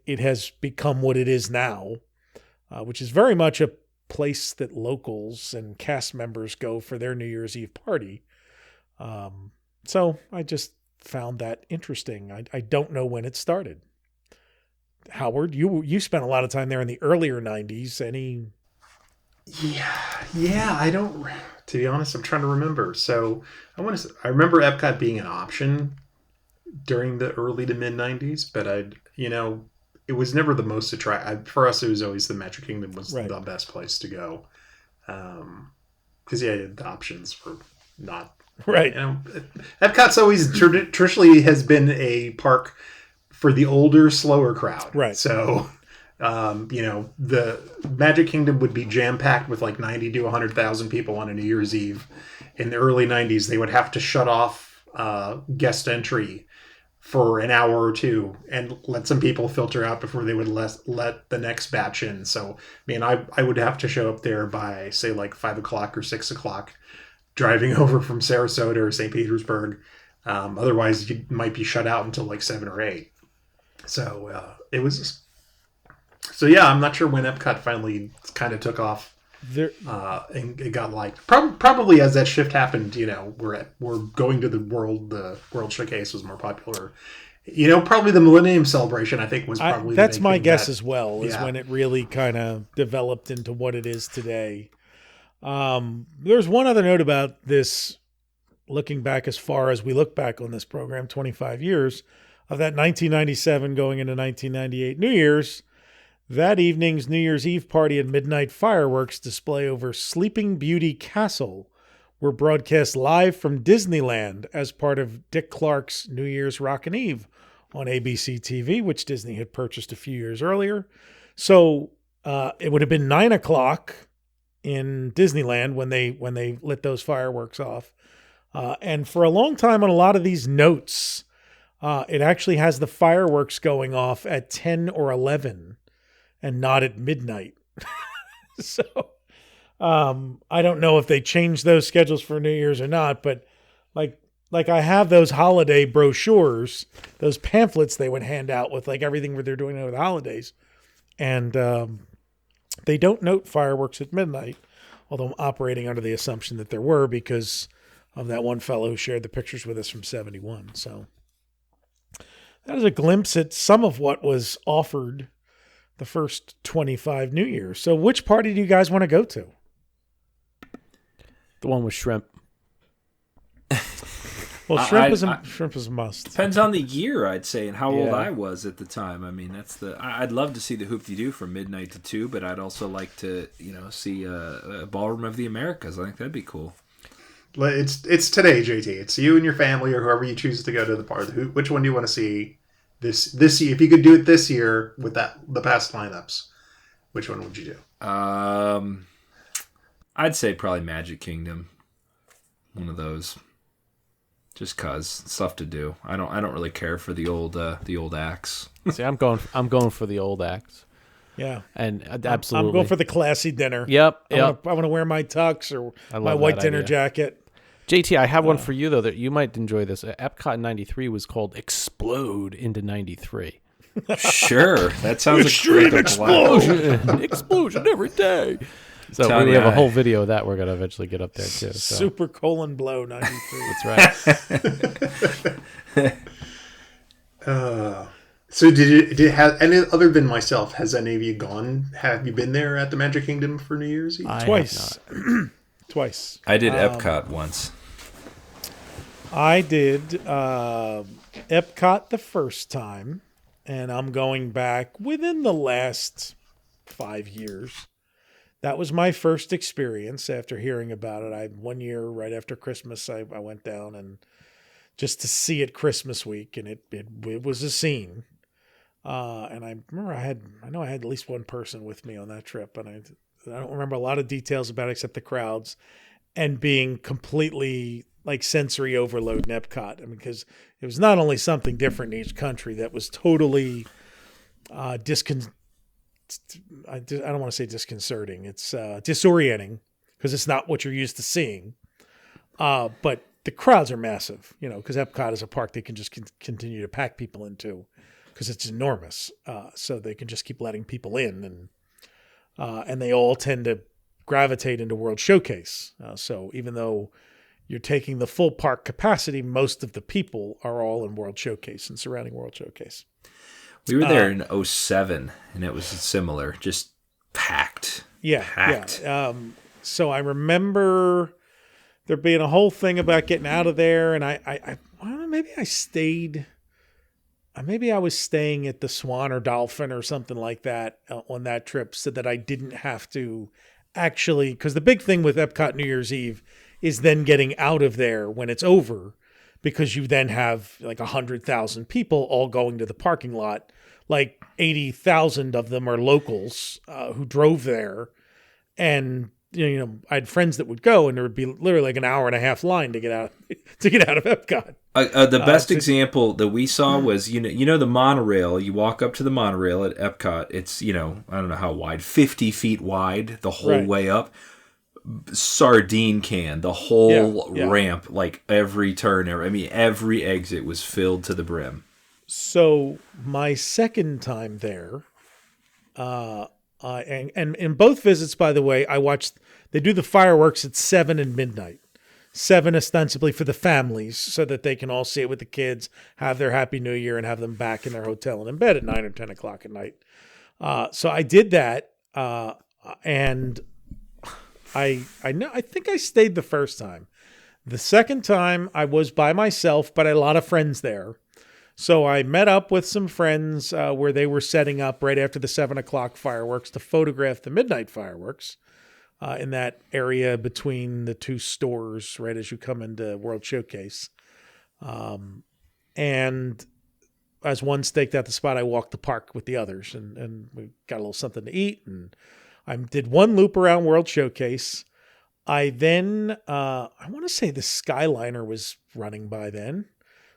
it has become what it is now, which is very much a place that locals and cast members go for their New Year's Eve party. So I just found that interesting. I don't know when it started. Howard, you spent a lot of time there in the earlier 90s. Any?
Yeah, I don't. To be honest, I'm trying to remember. So I remember Epcot being an option during the early to mid 90s, but it was never the most attractive. For us, it was always the Magic Kingdom was the best place to go. Because the options were not
right.
Epcot's always traditionally has been a park for the older, slower crowd.
Right.
So, the Magic Kingdom would be jam-packed with like 90 to 100,000 people on a New Year's Eve. In the early 90s, they would have to shut off guest entry for an hour or two and let some people filter out before they would let the next batch in. So, I would have to show up there by, say, like 5 o'clock or 6 o'clock, driving over from Sarasota or St. Petersburg. Otherwise, you might be shut out until like 7 or 8. So it was. So yeah, I'm not sure when Epcot finally kind of took off and it got liked. Probably as that shift happened, we're going to the World Showcase was more popular. Probably the Millennium Celebration, I think, was probably
that's my guess as well. Is when it really kind of developed into what it is today. There's one other note about this. Looking back, as far as we look back on this program, 25 years. Of that 1997 going into 1998 New Year's, that evening's New Year's Eve party and midnight fireworks display over Sleeping Beauty Castle were broadcast live from Disneyland as part of Dick Clark's New Year's Rockin' Eve on ABC TV, which Disney had purchased a few years earlier. So it would have been 9 o'clock in Disneyland when they lit those fireworks off. And for a long time on a lot of these notes, it actually has the fireworks going off at 10 or 11 and not at midnight. So I don't know if they changed those schedules for New Year's or not, but like I have those holiday brochures, those pamphlets they would hand out with like everything that they're doing over the holidays. And they don't note fireworks at midnight, although I'm operating under the assumption that there were because of that one fellow who shared the pictures with us from 71. So that is a glimpse at some of what was offered the first 25 New Year's. So which party do you guys want to go to?
The one with shrimp.
Well, shrimp is a must.
Depends on the year, I'd say, and how old I was at the time. I'd love to see the Hoop-de-Doo from midnight to 2, but I'd also like to, see a Ballroom of the Americas. I think that'd be cool.
It's today, JT. It's you and your family or whoever you choose to go to the party. Which one do you want to see this year? If you could do it this year with the past lineups, which one would you do?
I'd say probably Magic Kingdom. One of those. Just cause stuff to do. I don't really care for the old acts.
See, I'm going for the old acts.
Yeah,
and absolutely,
I'm going for the classy dinner.
Yep.
I want to wear my tux or my white dinner jacket.
JT, I have one for you though that you might enjoy. This Epcot '93 was called Explode into '93.
Sure, that sounds
extreme explosion. Explosion every day. So we have a whole video of that we're gonna eventually get up there too. So.
Super colon blow '93.
That's right.
So did it have any other than myself? Has any of you gone? Have you been there at the Magic Kingdom for New Year's Eve?
Twice. Twice.
I did Epcot once.
I did Epcot the first time, and I'm going back within the last 5 years. That was my first experience after hearing about it. One year right after Christmas, I went down and just to see it Christmas week, and it was a scene. And I remember I had at least one person with me on that trip, and I don't remember a lot of details about it except the crowds and being completely like sensory overload in Epcot. I mean, because it was not only something different in each country that was totally I don't want to say disconcerting. It's disorienting because it's not what you're used to seeing. But the crowds are massive, because Epcot is a park they can just continue to pack people into because it's enormous. So they can just keep letting people in, and they all tend to gravitate into World Showcase. So even though you're taking the full park capacity, most of the people are all in World Showcase and surrounding World Showcase.
We were there in 2007, and it was similar, just packed.
Yeah,
packed.
Yeah. So I remember there being a whole thing about getting out of there, and I don't know, maybe I stayed. Maybe I was staying at the Swan or Dolphin or something like that on that trip, so that I didn't have to actually. Because the big thing with Epcot New Year's Eve is then getting out of there when it's over, because you then have like 100,000 people all going to the parking lot. Like 80,000 of them are locals who drove there, and I had friends that would go, and there would be literally like an hour and a half line to get out of Epcot.
The best example that we saw was the monorail. You walk up to the monorail at Epcot. It's I don't know how wide, 50 feet wide the whole way up. Sardine can, the whole ramp, like every turn. I mean, every exit was filled to the brim.
So my second time there, and in both visits, by the way, I watched. They do the fireworks at 7 and midnight. 7 ostensibly for the families, so that they can all see it with the kids, have their Happy New Year, and have them back in their hotel and in bed at 9 or 10 o'clock at night. So I did that, and I think I stayed the first time. The second time I was by myself, but I had a lot of friends there. So I met up with some friends where they were setting up right after the 7 o'clock fireworks to photograph the midnight fireworks in that area between the two stores right as you come into World Showcase. And as one staked out the spot, I walked the park with the others, and we got a little something to eat, and I did one loop around World Showcase. I then, I want to say the Skyliner was running by then.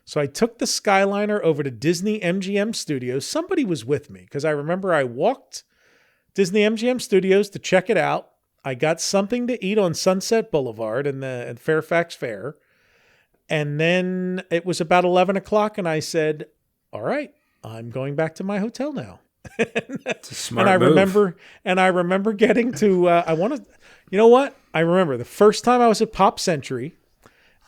So I took the Skyliner over to Disney MGM Studios. Somebody was with me because I remember I walked Disney MGM Studios to check it out. I got something to eat on Sunset Boulevard at Fairfax Fair. And then it was about 11 o'clock and I said, all right, I'm going back to my hotel now.
It's a smart
move. I remember getting to, I remember the first time I was at Pop Century,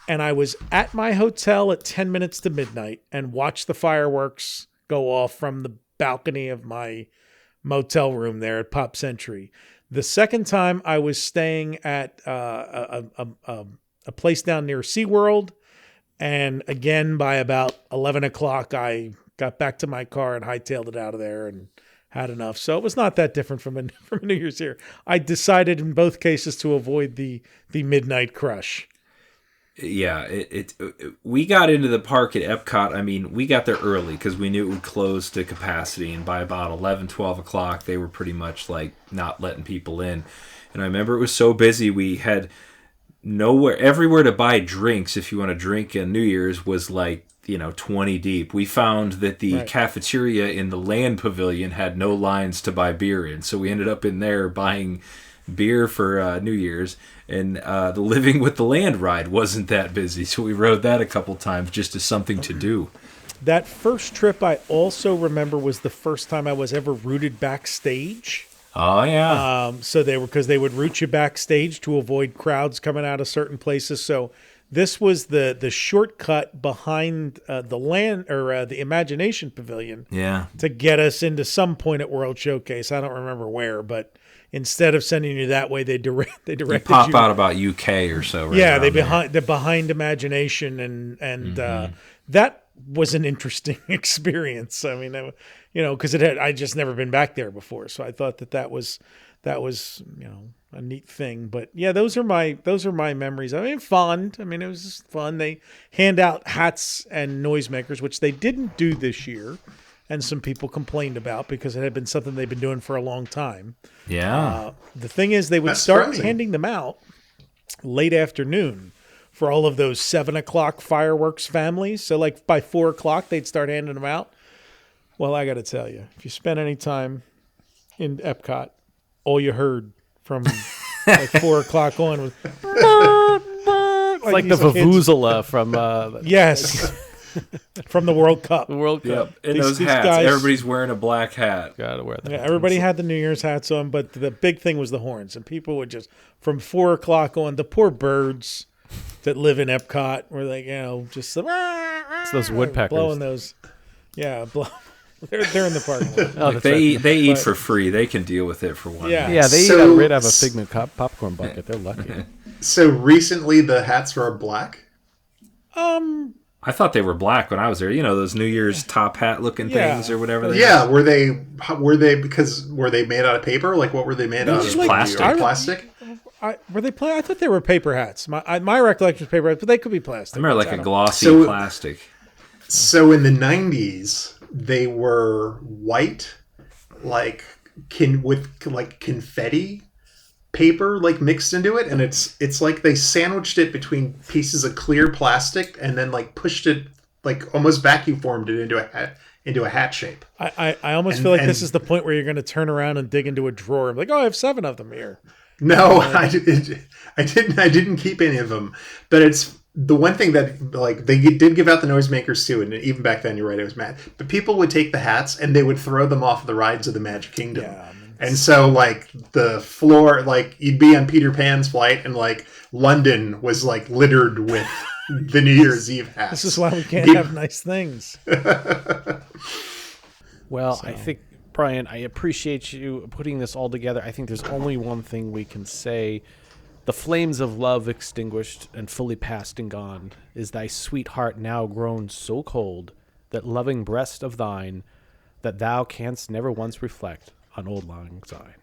and I was at my hotel at 10 minutes to midnight and watched the fireworks go off from the balcony of my motel room there at Pop Century. The second time I was staying at a place down near SeaWorld, and again by about 11 o'clock I got back to my car and hightailed it out of there and had enough. So it was not that different from a New Year's here. I decided in both cases to avoid the midnight crush.
Yeah, we got into the park at Epcot. I mean, we got there early because we knew it would close to capacity. And by about 11, 12 o'clock, they were pretty much like not letting people in. And I remember it was so busy, we had everywhere to buy drinks. If you want to drink on New Year's was like, 20 deep. We found that the cafeteria in the Land Pavilion had no lines to buy beer in. So we ended up in there buying beer for New Year's, and the Living with the Land ride wasn't that busy, so we rode that a couple times just as something to do.
That first trip I also remember was the first time I was ever routed backstage.
Oh yeah.
So because they would route you backstage to avoid crowds coming out of certain places. So this was the shortcut behind the Imagination Pavilion.
Yeah.
To get us into some point at World Showcase. I don't remember where, but instead of sending you that way, they directed you.
Pop out about UK or so. Right,
yeah, they're behind Imagination, and that was an interesting experience. I mean, because I just never been back there before, so I thought that was a neat thing. But yeah, those are my memories. I mean, fond. I mean, it was just fun. They hand out hats and noisemakers, which they didn't do this year. and some people complained about because it had been something they'd been doing for a long time.
Yeah.
The thing is, they would
That's
start
surprising.
handing them out late afternoon for all of those 7 o'clock fireworks families. So like by 4 o'clock, they'd start handing them out. Well, I got to tell you, if you spent any time in Epcot, all you heard from like 4 o'clock on was
It's like the
these kids-
Vuvuzela from
Yes. From the World Cup.
the World Cup.
Yep. And
These-
those
these
hats.
guys-
Everybody's wearing a black hat.
Gotta wear that.
Yeah, everybody had the New Year's hats on, but the big thing was the horns. And people would just, from 4 o'clock on, the poor birds that live in Epcot were like, just
It's those woodpeckers.
blowing those. Yeah, they're in the parking lot.
Oh, that's
They
right.
eat
But-
for free. They can deal with it for one.
Yeah.
Yeah, they
So-
got rid of a Figment popcorn bucket. They're lucky.
So recently the hats were black.
I thought they were black when I was there. You know, those New Year's top hat looking
Yeah.
things or whatever. They
Yeah, were they made out of paper? Like what were they made out
just
of?
plastic.
Plastic?
Were they I thought they were paper hats. My recollection is paper hats, but they could be plastic.
I remember like
I
a
don't-
glossy
So-
plastic.
So in the 90s, they were white, like with like confetti paper like mixed into it, and it's like they sandwiched it between pieces of clear plastic and then like pushed it, like almost vacuum formed it into a hat shape.
I almost feel like this is the point where you're going to turn around and dig into a drawer. I'm like, oh, I have 7 of them here.
No, I didn't keep any of them, but it's the one thing that like they did give out the noisemakers too, and even back then, you're right, it was mad. But people would take the hats and they would throw them off the rides of the Magic Kingdom, and so like the floor, like you'd be on Peter Pan's flight, and like London was like littered with the New Year's Eve hats.
This is why we can't
People-
have nice things.
Well, I think, Brian, I appreciate you putting this all together. I think there's only one thing we can say. The flames of love extinguished and fully past and gone, is thy sweet heart now grown so cold, that loving breast of thine, that thou canst never once reflect on old lang syne.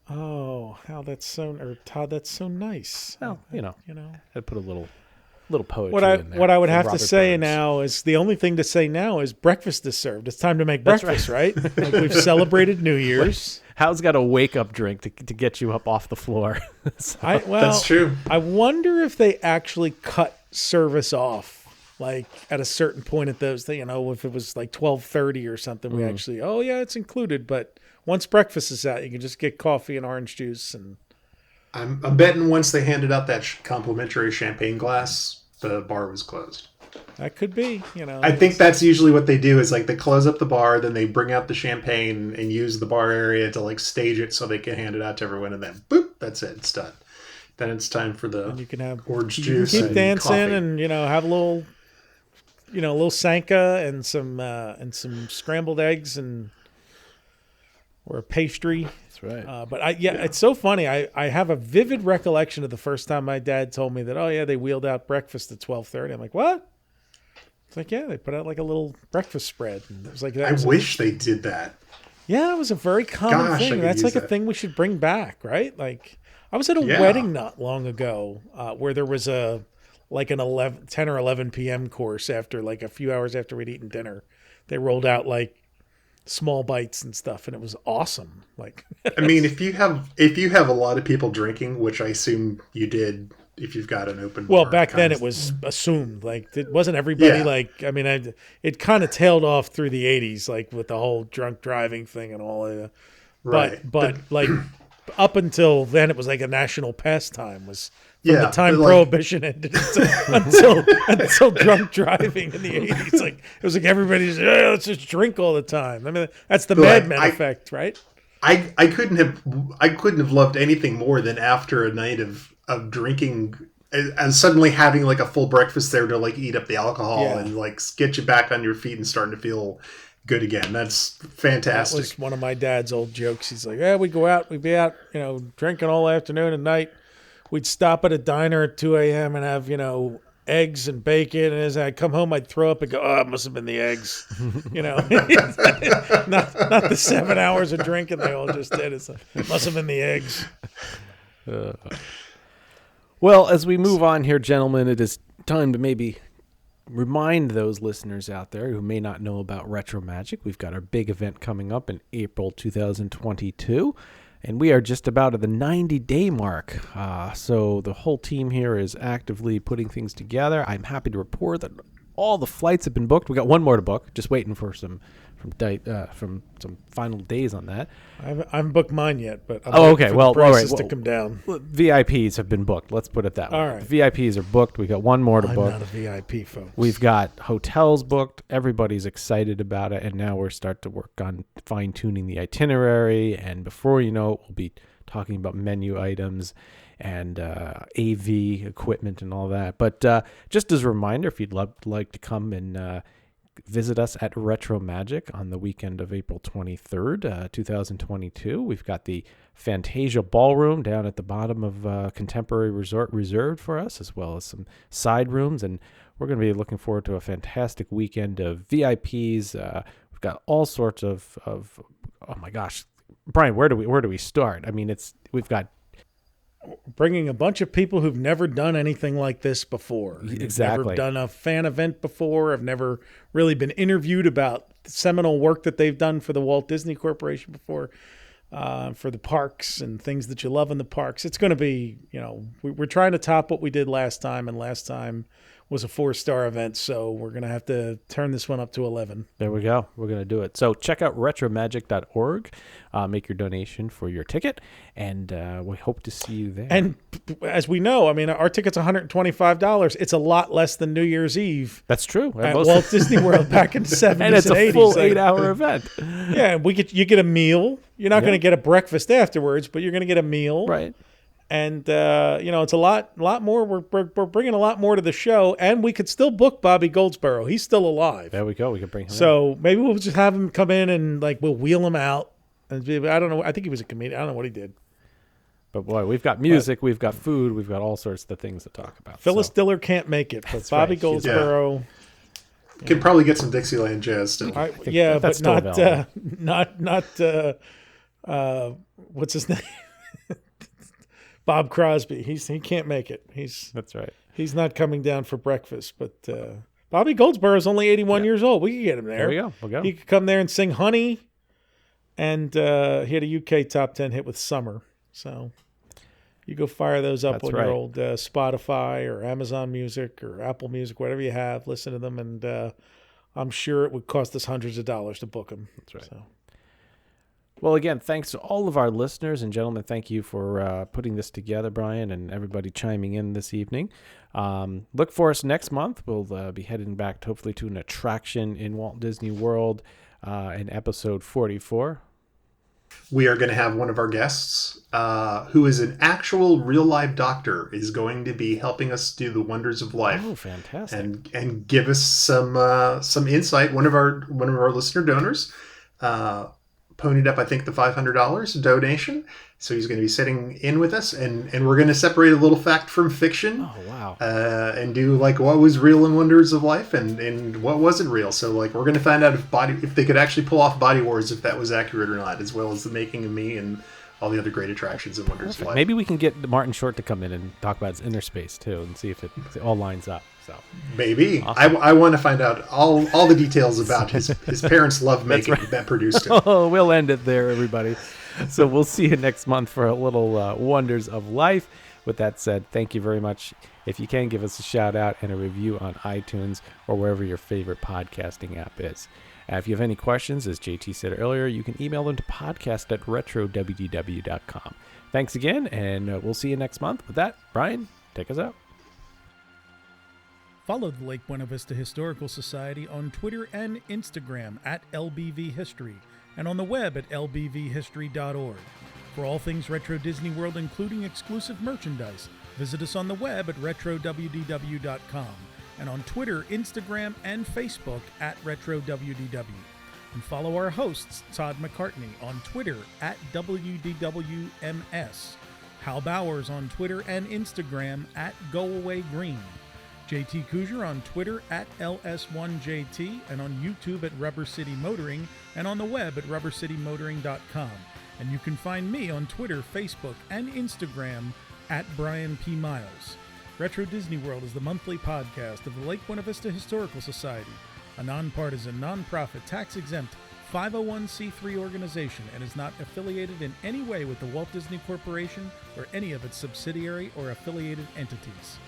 Oh, how that's so, or Todd, that's so nice.
Well, you know, I'd put a little poetry in there.
What I would
from
have to
Robert
say
Burns.
now is the only thing to say now is breakfast is served. It's time to make
That's
breakfast, right? Like we've celebrated New Year's.
Hal's got a wake-up drink to get you up off the floor. So-
That's true.
I wonder if they actually cut service off, like at a certain point at those. If it was like 12:30 or something, we actually, it's included. But once breakfast is out, you can just get coffee and orange juice. And
I'm betting once they handed out that complimentary champagne glass, the bar was closed.
that could be,
I think that's usually what they do is like they close up the bar, then they bring out the champagne and use the bar area to like stage it so they can hand it out to everyone, and then boop, that's it, it's done. Then it's time for the
you can have
orange
you
juice
can keep
and
dancing
coffee.
and have a little, a little Sanka and some scrambled eggs or a pastry.
That's right.
But it's so funny. I have a vivid recollection of the first time my dad told me that, they wheeled out breakfast at 12:30. I'm like, what? It's like, yeah, they put out like a little breakfast spread. And it was like that.
I wish they did that.
Yeah, it was a very common
Gosh, I
thing.
could
That's
use
like a
that.
thing we should bring back, right? Like, I was at a
Yeah.
wedding not long ago where there was an 10 or 11 p.m. course after like a few hours after we'd eaten dinner. They rolled out like small bites and stuff, and it was awesome. Like,
I mean, if you have a lot of people drinking, which I assume you did, if you've got an open
well,
bar
back then
kind
it
of-
was assumed. Like, it wasn't everybody.
Yeah.
Like, I mean, it kind of tailed off through the 80s, like with the whole drunk driving thing and all of that.
Right.
But like up until then, it was like a national pastime. Was from
Yeah,
the time
but, like-
Prohibition ended until drunk driving in the 80s. Like, it was like everybody's, let's just drink all the time. I mean, that's the
But,
Mad Men
I-
effect, right?
I couldn't have loved anything more than after a night of drinking and suddenly having like a full breakfast there to like eat up the alcohol
Yeah.
and like get you back on your feet and starting to feel good again. That's
That
fantastic.
was one of my dad's old jokes. He's like, we'd go out, we'd be out, drinking all afternoon and night. We'd stop at a diner at 2 a.m. and have, eggs and bacon. And as I come home, I'd throw up and go, it must have been the eggs. Not the 7 hours of drinking they all just did. It must have been the eggs.
Well, as we move on here, gentlemen, it is time to maybe remind those listeners out there who may not know about Retro Magic, we've got our big event coming up in April 2022, and we are just about at the 90-day mark. So the whole team here is actively putting things together. I'm happy to report that all the flights have been booked. We got one more to book, just waiting for some final days on that.
I haven't booked mine yet, but I'm
okay.
for
Well,
the
all right.
prices to come down.
VIPs have been booked. Let's put it that way.
All right.
VIPs are booked. We got one more to
I'm
book.
not a VIP, folks.
We've got hotels booked. Everybody's excited about it, and now we're start to work on fine tuning the itinerary. And before you know it, we'll be talking about menu items and AV equipment and all that. But just as a reminder, if you'd like to come and visit us at Retro Magic on the weekend of April 23rd, 2022. We've got the Fantasia Ballroom down at the bottom of Contemporary Resort reserved for us, as well as some side rooms. And we're going to be looking forward to a fantastic weekend of VIPs. We've got all sorts of oh my gosh, Brian, where do we start? I mean, we've got
bringing a bunch of people who've never done anything like this before.
Exactly.
Never done a fan event before. Have never really been interviewed about the seminal work that they've done for the Walt Disney Corporation before, for the parks and things that you love in the parks. It's going to be, we're trying to top what we did last time, and last time was a 4-star event, so we're going to have to turn this one up to 11.
There we go. We're going to do it. So check out retromagic.org. Make your donation for your ticket, and we hope to see you there.
And as we know, I mean, our ticket's $125. It's a lot less than New Year's Eve.
That's true.
At Walt Disney World back in the 70s and 80s.
And it's a full 8-hour event.
Yeah, you get a meal. You're not going to get a breakfast afterwards, but you're going to get a meal.
Right.
And, it's a lot more. We're bringing a lot more to the show, and we could still book Bobby Goldsboro. He's still alive.
There we go. We can bring him
So maybe we'll just have him come in and, we'll wheel him out. And I don't know. I think he was a comedian. I don't know what he did.
But, boy, we've got music. We've got food. We've got all sorts of things to talk about.
Phyllis Diller can't make it, but Bobby
right.
Goldsboro...
Could probably get some Dixieland jazz still.
Yeah, but not what's his name? Bob Crosby. He can't make it.
That's right.
He's not coming down for breakfast. But Bobby Goldsboro is only 81 years old. We could get him there.
There we go. We'll go.
He could come there and sing "Honey," and he had a UK top 10 hit with "Summer." So you go fire those up on your old Spotify or Amazon Music or Apple Music, whatever you have. Listen to them, and I'm sure it would cost us hundreds of dollars to book them.
That's right.
So.
Well, again, thanks to all of our listeners and gentlemen. Thank you for putting this together, Brian, and everybody chiming in this evening. Look for us next month. We'll be heading back, hopefully, to an attraction in Walt Disney World in episode 44.
We are going to have one of our guests, who is an actual real-life doctor, is going to be helping us do the wonders of life.
Oh, fantastic!
And give us some insight. One of our listener donors ponied up, I think, the $500 donation. So he's going to be sitting in with us, and we're going to separate a little fact from fiction.
Oh, wow.
And do what was real in Wonders of Life and what wasn't real. So we're going to find out if they could actually pull off Body Wars, if that was accurate or not, as well as the Making of Me and all the other great attractions in Wonders of Life.
Maybe we can get Martin Short to come in and talk about his inner space too, and see if it all lines up. So
maybe
awesome.
I want to find out all the details about his parents' lovemaking that produced it.
Oh, we'll end it there, everybody. So we'll see you next month for a little Wonders of Life. With that said, thank you very much. If you can, give us a shout out and a review on iTunes or wherever your favorite podcasting app is. If you have any questions, as JT said earlier, you can email them to podcast@retrowdw.com. Thanks again, and we'll see you next month. With that, Brian, take us out.
Follow the Lake Buena Vista Historical Society on Twitter and Instagram @LBVHistory and on the web at lbvhistory.org. For all things Retro Disney World, including exclusive merchandise, visit us on the web at retrowdw.com and on Twitter, Instagram, and Facebook @RetroWDW. And follow our hosts, Todd McCartney, on Twitter @WDWMS, Hal Bowers on Twitter and Instagram @GoAwayGreen, JT Cougar on Twitter @LS1JT, and on YouTube at Rubber City Motoring, and on the web at rubbercitymotoring.com. And you can find me on Twitter, Facebook, and Instagram @Brian P. Miles. Retro Disney World is the monthly podcast of the Lake Buena Vista Historical Society, a nonpartisan, nonprofit, tax-exempt 501c3 organization and is not affiliated in any way with the Walt Disney Corporation or any of its subsidiary or affiliated entities.